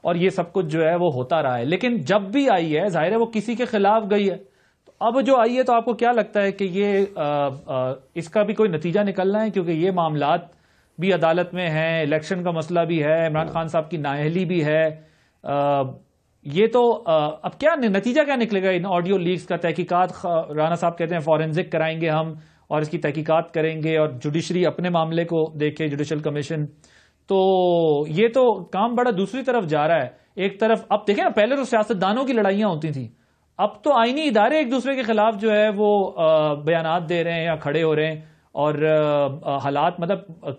اور یہ سب کچھ جو ہے وہ ہوتا رہا ہے، لیکن جب بھی آئی ہے ظاہر ہے وہ کسی کے خلاف گئی ہے. اب جو آئی ہے تو آپ کو کیا لگتا ہے کہ یہ اس کا بھی کوئی نتیجہ نکلنا ہے؟ کیونکہ یہ معاملات بھی عدالت میں ہیں، الیکشن کا مسئلہ بھی ہے، عمران خان صاحب کی نااہلی بھی ہے. یہ تو اب کیا نتیجہ کیا نکلے گا ان آڈیو لیکس کا؟ تحقیقات رانا صاحب کہتے ہیں فورینزک کرائیں گے ہم اور اس کی تحقیقات کریں گے اور جوڈیشری اپنے معاملے کو دیکھے، جوڈیشل کمیشن. تو یہ تو کام بڑا دوسری طرف جا رہا ہے. ایک طرف اب دیکھیں نا، پہلے تو سیاستدانوں کی لڑائیاں ہوتی تھیں، اب تو آئینی ادارے ایک دوسرے کے خلاف جو ہے وہ بیانات دے رہے ہیں یا کھڑے ہو رہے ہیں. اور حالات مطلب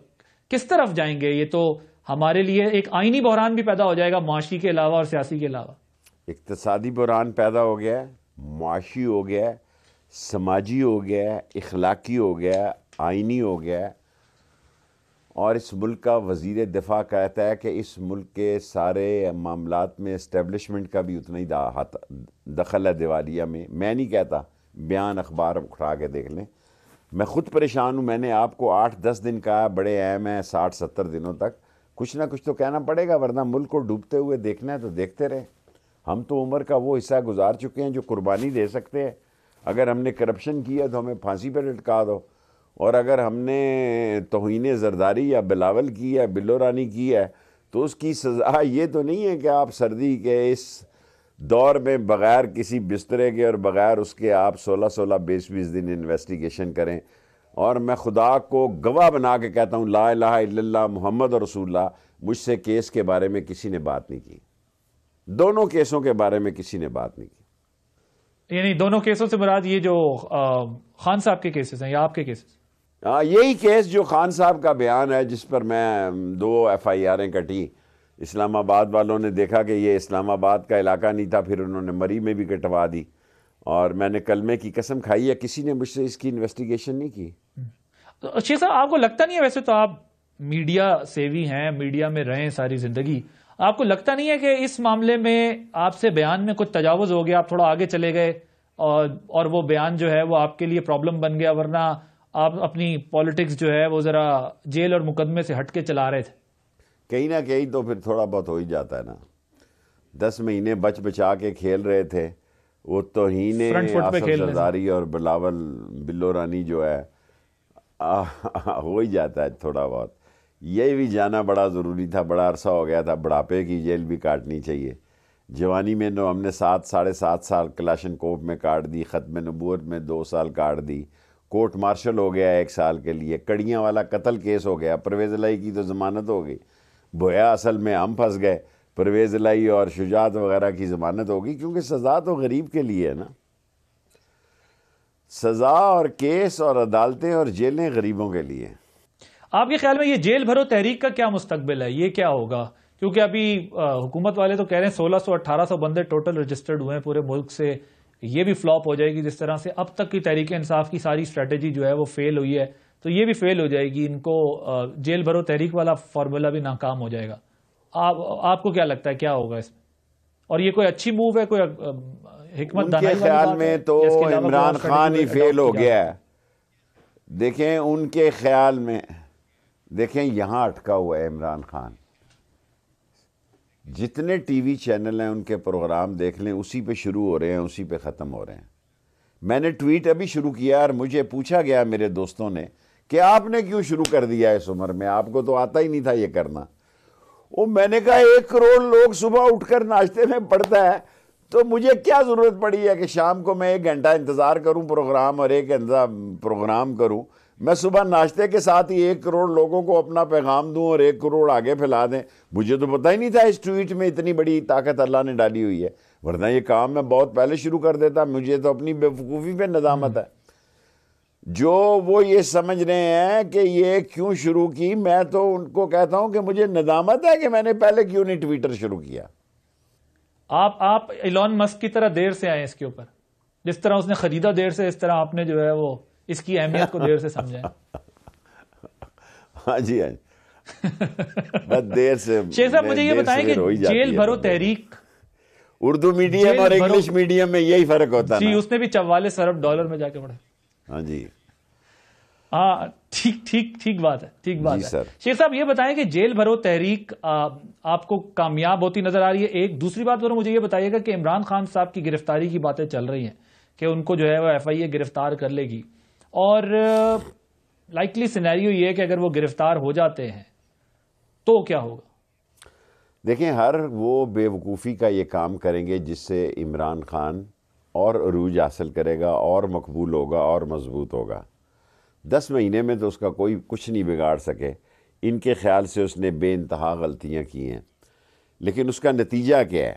کس طرف جائیں گے؟ یہ تو ہمارے لیے ایک آئینی بحران بھی پیدا ہو جائے گا، معاشی کے علاوہ اور سیاسی کے علاوہ. اقتصادی بحران پیدا ہو گیا ہے، معاشی ہو گیا ہے، سماجی ہو گیا ہے، اخلاقی ہو گیا ہے، آئینی ہو گیا ہے. اور اس ملک کا وزیر دفاع کہتا ہے کہ اس ملک کے سارے معاملات میں اسٹیبلشمنٹ کا بھی اتنا ہی دخل ہے دیوالیہ میں. میں نہیں کہتا، بیان اخبار اٹھا کے دیکھ لیں. میں خود پریشان ہوں. میں نے آپ کو 8-10 دن کہا، بڑے اہم ہیں. 60-70 دنوں تک کچھ نہ کچھ تو کہنا پڑے گا، ورنہ ملک کو ڈوبتے ہوئے دیکھنا ہے تو دیکھتے رہے. ہم تو عمر کا وہ حصہ گزار چکے ہیں جو قربانی دے سکتے ہیں. اگر ہم نے کرپشن کیا تو ہمیں پھانسی پہ لٹکا دو، اور اگر ہم نے توہین زرداری یا بلاول کی ہے، بلو رانی کی ہے، تو اس کی سزا یہ تو نہیں ہے کہ آپ سردی کے اس دور میں بغیر کسی بسترے کے اور بغیر اس کے آپ 16 20 دن انویسٹیگیشن کریں. اور میں خدا کو گواہ بنا کے کہتا ہوں، لا الہ الا اللہ محمد رسول اللہ، مجھ سے کیس کے بارے میں کسی نے بات نہیں کی. دونوں کیسوں کے بارے میں کسی نے بات نہیں کی. یعنی دونوں کیسوں سے مراد یہ جو خان صاحب کے کیسز ہیں یا آپ کے کیسز؟ ہاں، یہی کیس جو خان صاحب کا بیان ہے، جس پر میں 2 FIRیں کٹی. اسلام آباد والوں نے دیکھا کہ یہ اسلام آباد کا علاقہ نہیں تھا، پھر انہوں نے مری میں بھی کٹوا دی. اور میں نے کلمے کی قسم کھائی ہے، کسی نے مجھ سے اس کی انویسٹیگیشن نہیں کی. شیخ صاحب، آپ کو لگتا نہیں ہے، ویسے تو آپ میڈیا سیوی ہیں، میڈیا میں رہیں ساری زندگی، آپ کو لگتا نہیں ہے کہ اس معاملے میں آپ سے بیان میں کچھ تجاوز ہو گیا، آپ تھوڑا آگے چلے گئے اور وہ بیان جو ہے وہ آپ کے لیے پرابلم بن گیا، ورنہ آپ اپنی پالیٹکس جو ہے وہ ذرا جیل اور مقدمے سے ہٹ کے چلا رہے تھے؟ کہیں نہ کہیں تو پھر تھوڑا بہت ہو ہی جاتا ہے نا. 10 مہینے بچ بچا کے کھیل رہے تھے. وہ توہین آصف زرداری اور بلاول بلو رانی جو ہے ہو ہی جاتا ہے تھوڑا بہت. یہ بھی جانا بڑا ضروری تھا، بڑا عرصہ ہو گیا تھا. بڑھاپے کی جیل بھی کاٹنی چاہیے. جوانی میں تو ہم نے 7-7.5 سال کلاشن کوپ میں کاٹ دی، ختم نبوت میں 2 سال کاٹ دی، کورٹ مارشل ہو گیا 1 سال کے لیے، کڑیاں والا قتل کیس ہو گیا، پرویز الہی کی تو ضمانت ہو گئی. بویا اصل میں ہم پھنس گئے، پرویز الہی اور شجاعت وغیرہ کی ضمانت ہوگی، کیونکہ سزا تو غریب کے لیے ہے نا. سزا اور کیس اور عدالتیں اور جیلیں غریبوں کے لیے. آپ کے خیال میں یہ جیل بھرو تحریک کا کیا مستقبل ہے؟ یہ کیا ہوگا؟ کیونکہ ابھی حکومت والے تو کہہ رہے ہیں 1600-1800 بندے ٹوٹل رجسٹرڈ ہوئے ہیں پورے ملک سے. یہ بھی فلاپ ہو جائے گی. جس طرح سے اب تک کی تحریک انصاف کی ساری اسٹریٹجی جو ہے وہ فیل ہوئی ہے، تو یہ بھی فیل ہو جائے گی. ان کو جیل بھرو تحریک والا فارمولا بھی ناکام ہو جائے گا. آپ کو کیا لگتا ہے کیا ہوگا اس میں؟ اور یہ کوئی اچھی موو ہے، کوئی حکمت دانائی والی بات ہے؟ ان کے خیال میں تو عمران خان ہی فیل ہو گیا ہے. دیکھیں ان کے خیال میں، دیکھیں یہاں اٹکا ہوا ہے عمران خان. جتنے ٹی وی چینل ہیں ان کے پروگرام دیکھ لیں، اسی پہ شروع ہو رہے ہیں، اسی پہ ختم ہو رہے ہیں. میں نے ٹویٹ ابھی شروع کیا اور مجھے پوچھا گیا میرے دوستوں نے کہ آپ نے کیوں شروع کر دیا اس عمر میں، آپ کو تو آتا ہی نہیں تھا یہ کرنا. میں نے کہا 1 کروڑ لوگ صبح اٹھ کر ناشتے میں پڑھتا ہے، تو مجھے کیا ضرورت پڑی ہے کہ شام کو میں 1 گھنٹہ انتظار کروں پروگرام اور 1 گھنٹہ پروگرام کروں. میں صبح ناشتے کے ساتھ ہی 1 کروڑ لوگوں کو اپنا پیغام دوں اور 1 کروڑ آگے پھیلا دیں. مجھے تو پتہ ہی نہیں تھا اس ٹویٹ میں اتنی بڑی طاقت اللہ نے ڈالی ہوئی ہے، ورنہ یہ کام میں بہت پہلے شروع کر دیتا. مجھے تو اپنی بے وقوفی پہ ندامت ہے. جو وہ یہ سمجھ رہے ہیں کہ یہ کیوں شروع کی، میں تو ان کو کہتا ہوں کہ مجھے ندامت ہے کہ میں نے پہلے کیوں نہیں ٹویٹر شروع کیا. آپ ایلون مسک کی طرح دیر سے آئے اس کے اوپر. جس طرح اس نے خریدا دیر سے، اس طرح آپ نے جو ہے وہ اس کی اہمیت کو دیر سے سمجھا. ہاں جی، ہاں جی، بس دیر سے. شیخ صاحب مجھے یہ بتائیں کہ جیل بھرو تحریک اردو میڈیم اور انگلش میڈیم میں یہی فرق ہوتا ہے. جی، اس نے بھی 44 ارب ڈالر میں جا کے پڑھا. ہاں جی، ہاں، ٹھیک بات ہے، ٹھیک بات ہے. شیخ صاحب یہ بتائیں کہ جیل بھرو تحریک آپ کو کامیاب ہوتی نظر آ رہی ہے؟ ایک دوسری بات ضرور مجھے یہ بتائیے گا کہ عمران خان صاحب کی گرفتاری کی باتیں چل رہی ہیں کہ ان کو جو ہے وہ FIA گرفتار کر لے گی، اور لائکلی سینیریو یہ ہے کہ اگر وہ گرفتار ہو جاتے ہیں تو کیا ہوگا؟ دیکھیں ہر وہ بے وقوفی کا یہ کام کریں گے جس سے عمران خان اور عروج حاصل کرے گا اور مقبول ہوگا اور مضبوط ہوگا. 10 مہینے میں تو اس کا کوئی کچھ نہیں بگاڑ سکے. ان کے خیال سے اس نے بے انتہا غلطیاں کی ہیں، لیکن اس کا نتیجہ کیا ہے؟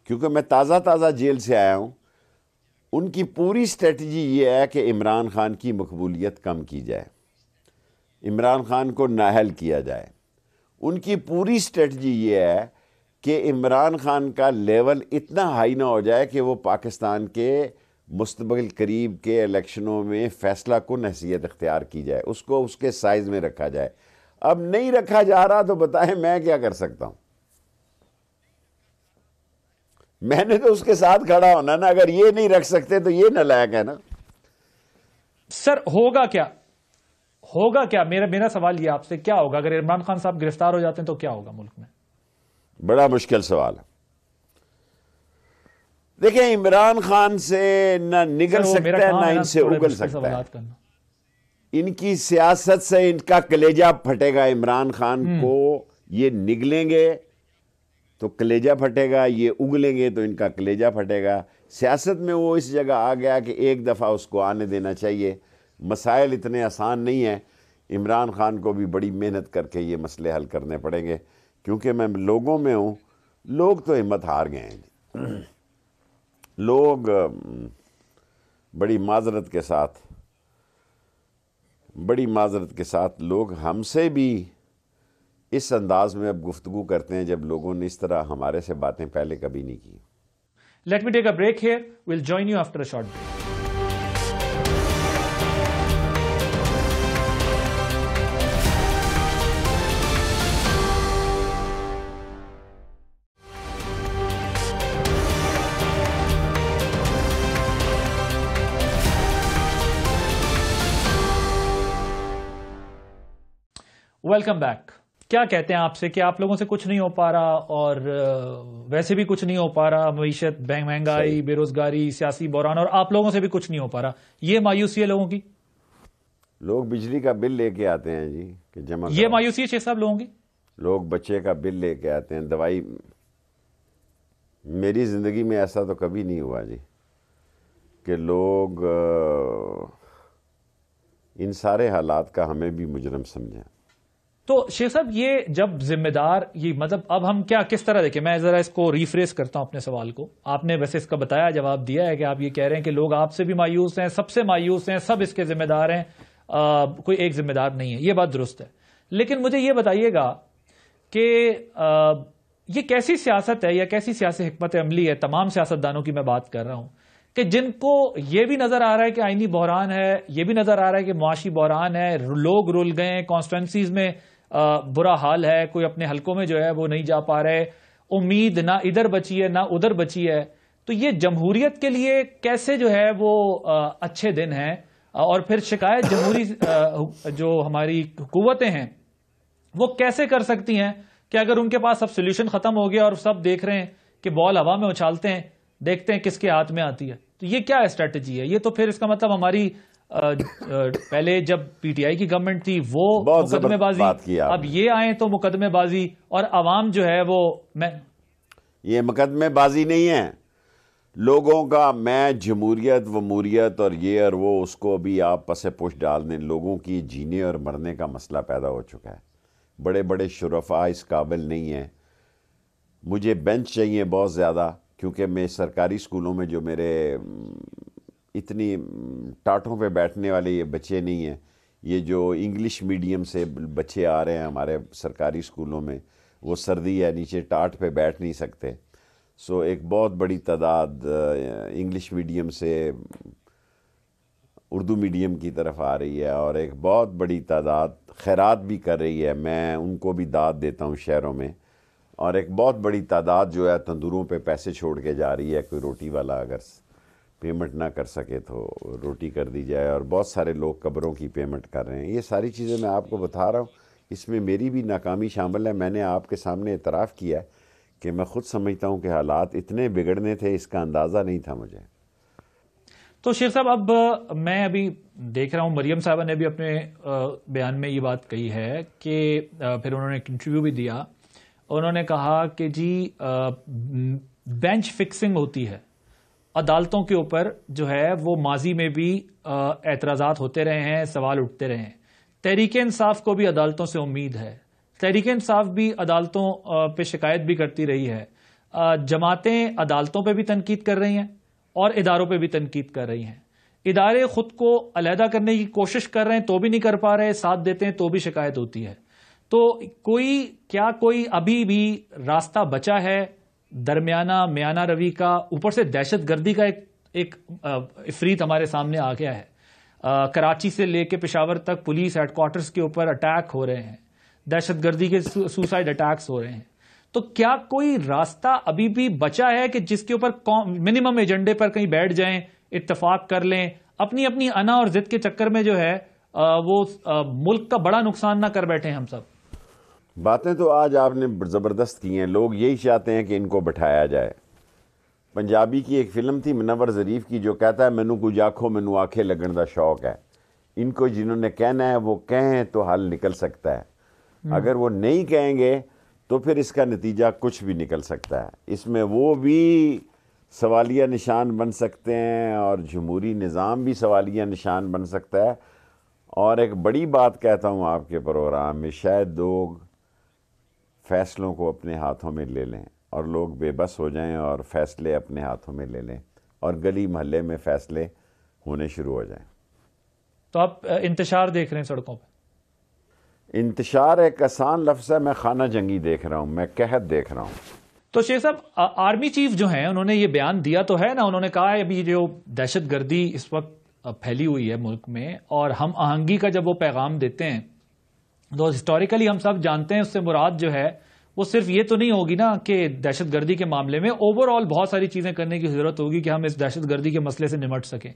کیونکہ میں تازہ جیل سے آیا ہوں، ان کی پوری اسٹریٹجی یہ ہے کہ عمران خان کی مقبولیت کم کی جائے، عمران خان کو نااہل کیا جائے. ان کی پوری اسٹریٹجی یہ ہے کہ عمران خان کا لیول اتنا ہائی نہ ہو جائے کہ وہ پاکستان کے مستقبل قریب کے الیکشنوں میں فیصلہ کن حیثیت اختیار کی جائے، اس کو اس کے سائز میں رکھا جائے. اب نہیں رکھا جا رہا تو بتائیں میں کیا کر سکتا ہوں؟ میں نے تو اس کے ساتھ کھڑا ہونا نا. اگر یہ نہیں رکھ سکتے تو یہ نالائق ہے نا. سر ہوگا کیا میرا سوال یہ آپ سے، کیا ہوگا اگر عمران خان صاحب گرفتار ہو جاتے ہیں تو کیا ہوگا ملک میں؟ بڑا مشکل سوال ہے. دیکھیں عمران خان سے نہ نگل سکتا ہے نہ ان سے اگل سکتا ہے. ان کی سیاست سے ان کا کلیجہ پھٹے گا. عمران خان کو یہ نگلیں گے تو کلیجہ پھٹے گا، یہ اگلیں گے تو ان کا کلیجہ پھٹے گا. سیاست میں وہ اس جگہ آ گیا کہ ایک دفعہ اس کو آنے دینا چاہیے. مسائل اتنے آسان نہیں ہیں. عمران خان کو بھی بڑی محنت کر کے یہ مسئلے حل کرنے پڑیں گے، کیونکہ میں لوگوں میں ہوں. لوگ تو ہمت ہار گئے ہیں. لوگ بڑی معذرت کے ساتھ لوگ ہم سے بھی اس انداز میں اب گفتگو کرتے ہیں جب لوگوں نے اس طرح ہمارے سے باتیں پہلے کبھی نہیں کی. Let me take a break here, we'll join you after a short break. Welcome back. کیا کہتے ہیں آپ سے کہ آپ لوگوں سے کچھ نہیں ہو پا رہا، اور ویسے بھی کچھ نہیں ہو پا رہا، معیشت، مہنگائی، بے روزگاری، سیاسی بحران، اور آپ لوگوں سے بھی کچھ نہیں ہو پا رہا. یہ مایوسی ہے لوگوں کی. لوگ بجلی کا بل لے کے آتے ہیں جی کہ جمع یہ مایوسی ہے شیخ صاحب لوگوں کی. لوگ بچے کا بل لے کے آتے ہیں، دوائی. میری زندگی میں ایسا تو کبھی نہیں ہوا جی کہ لوگ ان سارے حالات کا ہمیں بھی مجرم سمجھیں. تو شیخ صاحب یہ جب ذمہ دار، یہ مطلب اب ہم کس طرح دیکھیں، میں ذرا اس کو ریفریز کرتا ہوں اپنے سوال کو. آپ نے ویسے اس کا بتایا، جواب دیا ہے کہ آپ یہ کہہ رہے ہیں کہ لوگ آپ سے بھی مایوس ہیں، سب سے مایوس ہیں، سب اس کے ذمہ دار ہیں، کوئی ایک ذمہ دار نہیں ہے. یہ بات درست ہے. لیکن مجھے یہ بتائیے گا کہ یہ کیسی سیاست ہے یا کیسی سیاسی حکمت عملی ہے، تمام سیاستدانوں کی میں بات کر رہا ہوں، کہ جن کو یہ بھی نظر آ رہا ہے کہ آئینی بحران ہے، یہ بھی نظر آ رہا ہے کہ معاشی بحران ہے، لوگ رل گئے ہیں، کانسٹیٹوئنسیز میں برا حال ہے، کوئی اپنے حلقوں میں جو ہے وہ نہیں جا پا رہے، امید نہ ادھر بچی ہے نہ ادھر بچی ہے. تو یہ جمہوریت کے لیے کیسے جو ہے وہ اچھے دن ہیں؟ اور پھر شکایت جمہوری جو ہماری حکومتیں ہیں وہ کیسے کر سکتی ہیں کہ اگر ان کے پاس اب سولوشن ختم ہو گیا اور سب دیکھ رہے ہیں کہ بال ہوا میں اچھالتے ہیں، دیکھتے ہیں کس کے ہاتھ میں آتی ہے. تو یہ کیا اسٹریٹجی ہے؟ یہ تو پھر اس کا مطلب ہماری پہلے جب پی ٹی آئی کی گورنمنٹ تھی وہ مقدمے بازی، اب یہ آئیں تو مقدمے بازی، اور عوام جو ہے وہ یہ مقدمے بازی نہیں ہے لوگوں کا. میں جمہوریت وموریت اور یہ اور وہ، اس کو بھی آپ پس پوش ڈال دیں. لوگوں کی جینے اور مرنے کا مسئلہ پیدا ہو چکا ہے. بڑے بڑے شرفاء اس قابل نہیں ہیں. مجھے بینچ چاہیے بہت زیادہ، کیونکہ میں سرکاری سکولوں میں جو میرے اتنی ٹاٹوں پہ بیٹھنے والے یہ بچے نہیں ہیں. یہ جو انگلش میڈیم سے بچے آ رہے ہیں ہمارے سرکاری سکولوں میں، وہ سردی ہے، نیچے ٹاٹ پہ بیٹھ نہیں سکتے. سو ایک بہت بڑی تعداد انگلش میڈیم سے اردو میڈیم کی طرف آ رہی ہے، اور ایک بہت بڑی تعداد خیرات بھی کر رہی ہے. میں ان کو بھی داد دیتا ہوں شہروں میں. اور ایک بہت بڑی تعداد جو ہے تندوروں پہ پیسے چھوڑ کے جا رہی ہے. کوئی روٹی والا اگر پیمنٹ نہ کر سکے تو روٹی کر دی جائے، اور بہت سارے لوگ قبروں کی پیمنٹ کر رہے ہیں. یہ ساری چیزیں میں آپ کو بتا رہا ہوں. اس میں میری بھی ناکامی شامل ہے. میں نے آپ کے سامنے اعتراف کیا کہ میں خود سمجھتا ہوں کہ حالات اتنے بگڑنے تھے، اس کا اندازہ نہیں تھا مجھے. تو شیخ صاحب اب میں ابھی دیکھ رہا ہوں مریم صاحبہ نے بھی اپنے بیان میں یہ بات کہی ہے کہ پھر انہوں نے ایک انٹرویو بھی دیا، انہوں نے کہا کہ جی بینچ فکسنگ ہوتی ہے عدالتوں کے اوپر جو ہے وہ ماضی میں بھی اعتراضات ہوتے رہے ہیں، سوال اٹھتے رہے ہیں. تحریک انصاف کو بھی عدالتوں سے امید ہے، تحریک انصاف بھی عدالتوں پہ شکایت بھی کرتی رہی ہے، جماعتیں عدالتوں پہ بھی تنقید کر رہی ہیں اور اداروں پہ بھی تنقید کر رہی ہیں. ادارے خود کو علیحدہ کرنے کی کوشش کر رہے ہیں تو بھی نہیں کر پا رہے، ساتھ دیتے ہیں تو بھی شکایت ہوتی ہے. تو کوئی ابھی بھی راستہ بچا ہے درمیانہ میانہ روی کا؟ اوپر سے دہشت گردی کا ایک افریت ہمارے سامنے آ گیا ہے. کراچی سے لے کے پشاور تک پولیس ہیڈ کوارٹرز کے اوپر اٹیک ہو رہے ہیں، دہشت گردی کے سوسائڈ اٹیکس ہو رہے ہیں. تو کیا کوئی راستہ ابھی بھی بچا ہے کہ جس کے اوپر منیمم ایجنڈے پر کہیں بیٹھ جائیں، اتفاق کر لیں، اپنی اپنی انا اور ضد کے چکر میں جو ہے وہ ملک کا بڑا نقصان نہ کر بیٹھیں ہم سب؟ باتیں تو آج آپ نے زبردست کی ہیں. لوگ یہی چاہتے ہیں کہ ان کو بٹھایا جائے. پنجابی کی ایک فلم تھی منور ظریف کی جو کہتا ہے مینو کچھ آنکھوں مینو آنکھیں لگن دا شوق ہے. ان کو جنہوں نے کہنا ہے وہ کہیں تو حل نکل سکتا ہے. اگر وہ نہیں کہیں گے تو پھر اس کا نتیجہ کچھ بھی نکل سکتا ہے. اس میں وہ بھی سوالیہ نشان بن سکتے ہیں اور جمہوری نظام بھی سوالیہ نشان بن سکتا ہے. اور ایک بڑی بات کہتا ہوں آپ کے پروگرام میں، شاید لوگ فیصلوں کو اپنے ہاتھوں میں لے لیں اور لوگ بے بس ہو جائیں اور فیصلے اپنے ہاتھوں میں لے لیں اور گلی محلے میں فیصلے ہونے شروع ہو جائیں. تو آپ انتشار دیکھ رہے ہیں سڑکوں پہ؟ انتشار ایک آسان لفظ ہے. میں خانہ جنگی دیکھ رہا ہوں، میں قحط دیکھ رہا ہوں. تو شیخ صاحب، آرمی چیف جو ہیں انہوں نے یہ بیان دیا تو ہے نا، انہوں نے کہا ہے ابھی جو دہشت گردی اس وقت پھیلی ہوئی ہے ملک میں اور ہم آہنگی کا جب وہ پیغام دیتے ہیں تو ہسٹوریکلی ہم سب جانتے ہیں اس سے مراد جو ہے وہ صرف یہ تو نہیں ہوگی نا کہ دہشت گردی کے معاملے میں اوور آل بہت ساری چیزیں کرنے کی ضرورت ہوگی کہ ہم اس دہشت گردی کے مسئلے سے نمٹ سکیں.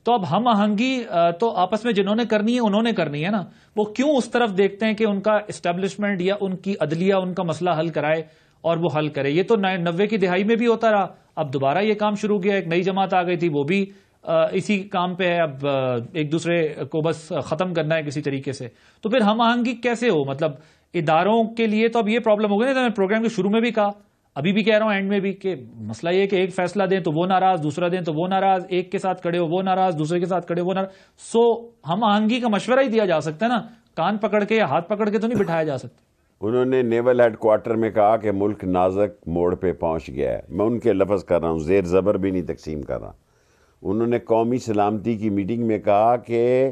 تو اب ہم آہنگی تو آپس میں جنہوں نے کرنی ہے انہوں نے کرنی ہے نا. وہ کیوں اس طرف دیکھتے ہیں کہ ان کا اسٹیبلشمنٹ یا ان کی عدلیہ ان کا مسئلہ حل کرائے اور وہ حل کرے؟ یہ تو 90 کی دہائی میں بھی ہوتا رہا، اب دوبارہ یہ کام شروع کیا. ایک نئی جماعت آ گئی تھی، وہ بھی اسی کام پہ ہے. اب ایک دوسرے کو بس ختم کرنا ہے کسی طریقے سے. تو پھر ہم آہنگی کیسے ہو؟ مطلب اداروں کے لیے تو اب یہ پرابلم ہو گئی نا. میں پروگرام کے شروع میں بھی کہا، ابھی بھی کہہ رہا ہوں اینڈ میں بھی، کہ مسئلہ یہ کہ ایک فیصلہ دیں تو وہ ناراض، دوسرا دیں تو وہ ناراض، ایک کے ساتھ کھڑے ہو وہ ناراض، دوسرے کے ساتھ کھڑے ہو وہ ناراض. سو ہم آہنگی کا مشورہ ہی دیا جا سکتا ہے نا، کان پکڑ کے یا ہاتھ پکڑ کے تو نہیں بٹھایا جا سکتا. انہوں نے نیول ہیڈ کوارٹر میں کہا کہ ملک نازک موڑ پہ پہنچ گیا ہے. میں ان کے لفظ کر رہا ہوں، زیر زبر بھی نہیں تقسیم کر رہا. انہوں نے قومی سلامتی کی میٹنگ میں کہا کہ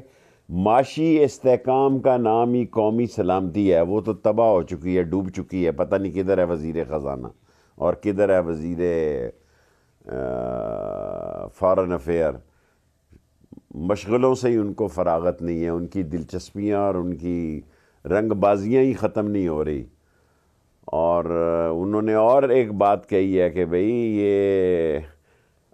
معاشی استحکام کا نام ہی قومی سلامتی ہے. وہ تو تباہ ہو چکی ہے، ڈوب چکی ہے. پتہ نہیں کدھر ہے وزیر خزانہ اور کدھر ہے وزیر فارن افیئر. مشغلوں سے ہی ان کو فراغت نہیں ہے. ان کی دلچسپیاں اور ان کی رنگ بازیاں ہی ختم نہیں ہو رہی. اور انہوں نے اور ایک بات کہی ہے کہ بھئی یہ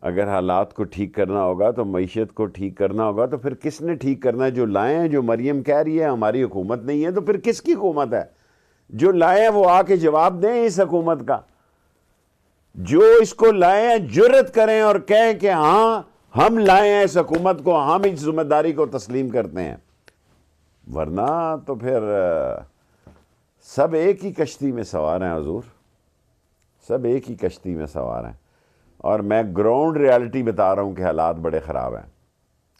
اگر حالات کو ٹھیک کرنا ہوگا تو معیشت کو ٹھیک کرنا ہوگا تو پھر کس نے ٹھیک کرنا ہے؟ جو لائے ہیں. جو مریم کہہ رہی ہے ہماری حکومت نہیں ہے تو پھر کس کی حکومت ہے؟ جو لائے ہیں وہ آ کے جواب دیں اس حکومت کا. جو اس کو لائے ہیں جرت کریں اور کہیں کہ ہاں ہم لائے ہیں اس حکومت کو، ہم اس ذمہ داری کو تسلیم کرتے ہیں. ورنہ تو پھر سب ایک ہی کشتی میں سوار ہیں حضور، سب ایک ہی کشتی میں سوار ہیں. اور میں گراؤنڈ ریالٹی بتا رہا ہوں کہ حالات بڑے خراب ہیں.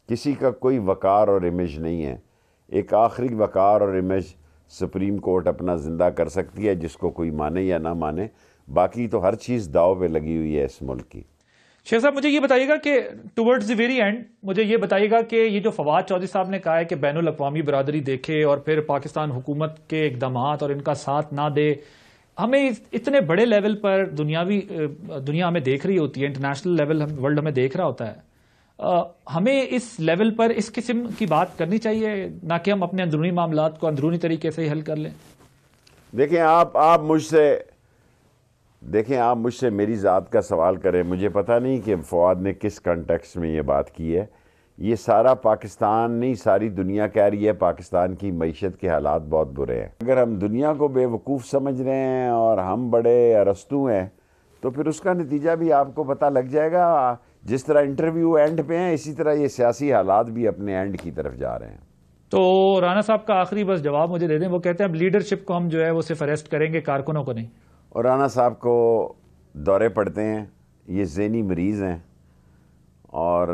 کسی کا کوئی وقار اور امیج نہیں ہے. ایک آخری وقار اور امیج سپریم کورٹ اپنا زندہ کر سکتی ہے، جس کو کوئی مانے یا نہ مانے. باقی تو ہر چیز داؤ پہ لگی ہوئی ہے اس ملک کی. شیخ صاحب مجھے یہ بتائیے گا کہ ٹورڈز دی ویری اینڈ مجھے یہ بتائیے گا کہ یہ جو فواد چودھری صاحب نے کہا ہے کہ بین الاقوامی برادری دیکھے اور پھر پاکستان حکومت کے اقدامات اور ان کا ساتھ نہ دے. ہمیں اتنے بڑے لیول پر دنیا ہمیں دیکھ رہی ہوتی ہے، انٹرنیشنل لیول ورلڈ ہمیں دیکھ رہا ہوتا ہے. ہمیں اس لیول پر اس قسم کی بات کرنی چاہیے، نہ کہ ہم اپنے اندرونی معاملات کو اندرونی طریقے سے حل کر لیں. دیکھیں آپ مجھ سے میری ذات کا سوال کریں. مجھے پتہ نہیں کہ فواد نے کس کنٹیکسٹ میں یہ بات کی ہے. یہ سارا پاکستان نہیں، ساری دنیا کہہ رہی ہے پاکستان کی معیشت کے حالات بہت برے ہیں. اگر ہم دنیا کو بے وقوف سمجھ رہے ہیں اور ہم بڑے ارسطو ہیں تو پھر اس کا نتیجہ بھی آپ کو پتہ لگ جائے گا. جس طرح انٹرویو اینڈ پہ ہیں اسی طرح یہ سیاسی حالات بھی اپنے اینڈ کی طرف جا رہے ہیں. تو رانا صاحب کا آخری بس جواب مجھے دے دیں. وہ کہتے ہیں اب لیڈرشپ کو ہم جو ہے وہ صرف اریسٹ کریں گے، کارکنوں کو نہیں. اور رانا صاحب کو دورے پڑتے ہیں، یہ ذہنی مریض ہیں، اور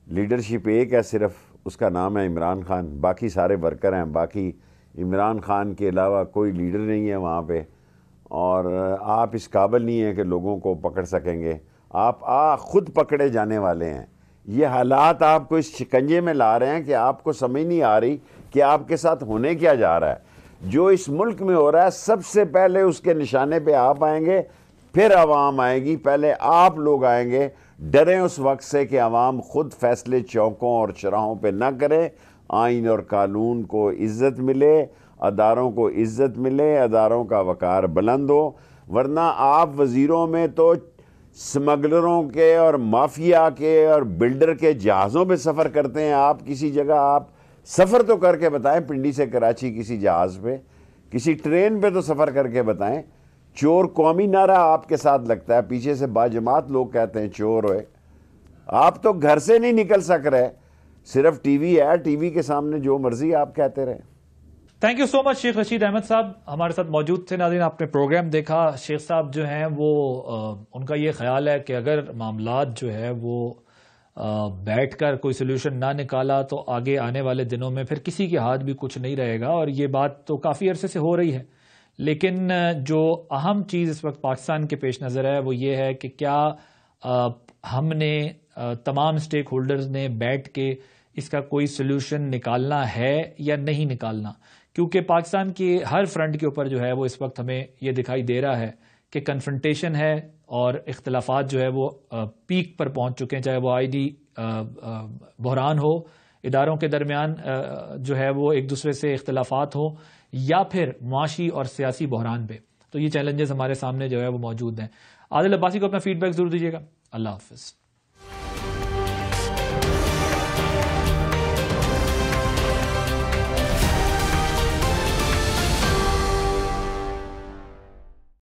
لیڈرشپ ایک ہے صرف، اس کا نام ہے عمران خان، باقی سارے ورکر ہیں، باقی عمران خان کے علاوہ کوئی لیڈر نہیں ہے وہاں پہ، اور آپ اس قابل نہیں ہیں کہ لوگوں کو پکڑ سکیں گے، آپ خود پکڑے جانے والے ہیں۔ یہ حالات آپ کو اس شکنجے میں لا رہے ہیں کہ آپ کو سمجھ نہیں آ رہی کہ آپ کے ساتھ ہونے کیا جا رہا ہے۔ جو اس ملک میں ہو رہا ہے سب سے پہلے اس کے نشانے پہ آپ آئیں گے، پھر عوام آئے گی، پہلے آپ لوگ آئیں گے۔ ڈریں اس وقت سے کہ عوام خود فیصلے چوکوں اور چراہوں پہ نہ کرے، آئین اور قانون کو عزت ملے، اداروں کو عزت ملے، اداروں کا وقار بلند ہو، ورنہ آپ وزیروں میں تو سمگلروں کے اور مافیا کے اور بلڈر کے جہازوں پہ سفر کرتے ہیں۔ آپ کسی جگہ آپ سفر تو کر کے بتائیں، پنڈی سے کراچی کسی جہاز پہ، کسی ٹرین پہ تو سفر کر کے بتائیں۔ چور قومی نعرہ آپ کے ساتھ لگتا ہے، پیچھے سے باجماعت لوگ کہتے ہیں چور ہوئے، آپ تو گھر سے نہیں نکل سک رہے، صرف ٹی وی ہے، ٹی وی کے سامنے جو مرضی آپ کہتے رہے۔ تھینک یو سو مچ شیخ رشید احمد صاحب، ہمارے ساتھ موجود تھے۔ ناظرین، آپ نے پروگرام دیکھا، شیخ صاحب جو ہیں وہ ان کا یہ خیال ہے کہ اگر معاملات جو ہے وہ بیٹھ کر کوئی سلوشن نہ نکالا تو آگے آنے والے دنوں میں پھر کسی کے ہاتھ بھی کچھ نہیں رہے گا، اور یہ بات تو کافی عرصے سے ہو رہی ہے۔ لیکن جو اہم چیز اس وقت پاکستان کے پیش نظر ہے وہ یہ ہے کہ کیا ہم نے تمام سٹیک ہولڈرز نے بیٹھ کے اس کا کوئی سلوشن نکالنا ہے یا نہیں نکالنا، کیونکہ پاکستان کی ہر فرنٹ کے اوپر جو ہے وہ اس وقت ہمیں یہ دکھائی دے رہا ہے کہ کنفرنٹیشن ہے، اور اختلافات جو ہے وہ پیک پر پہنچ چکے ہیں، چاہے وہ آئینی بحران ہو، اداروں کے درمیان جو ہے وہ ایک دوسرے سے اختلافات ہوں، یا پھر معاشی اور سیاسی بحران پہ۔ تو یہ چیلنجز ہمارے سامنے جو ہے وہ موجود ہیں۔ عادل عباسی کو اپنا فیڈ بیک ضرور دیجیے گا۔ اللہ حافظ۔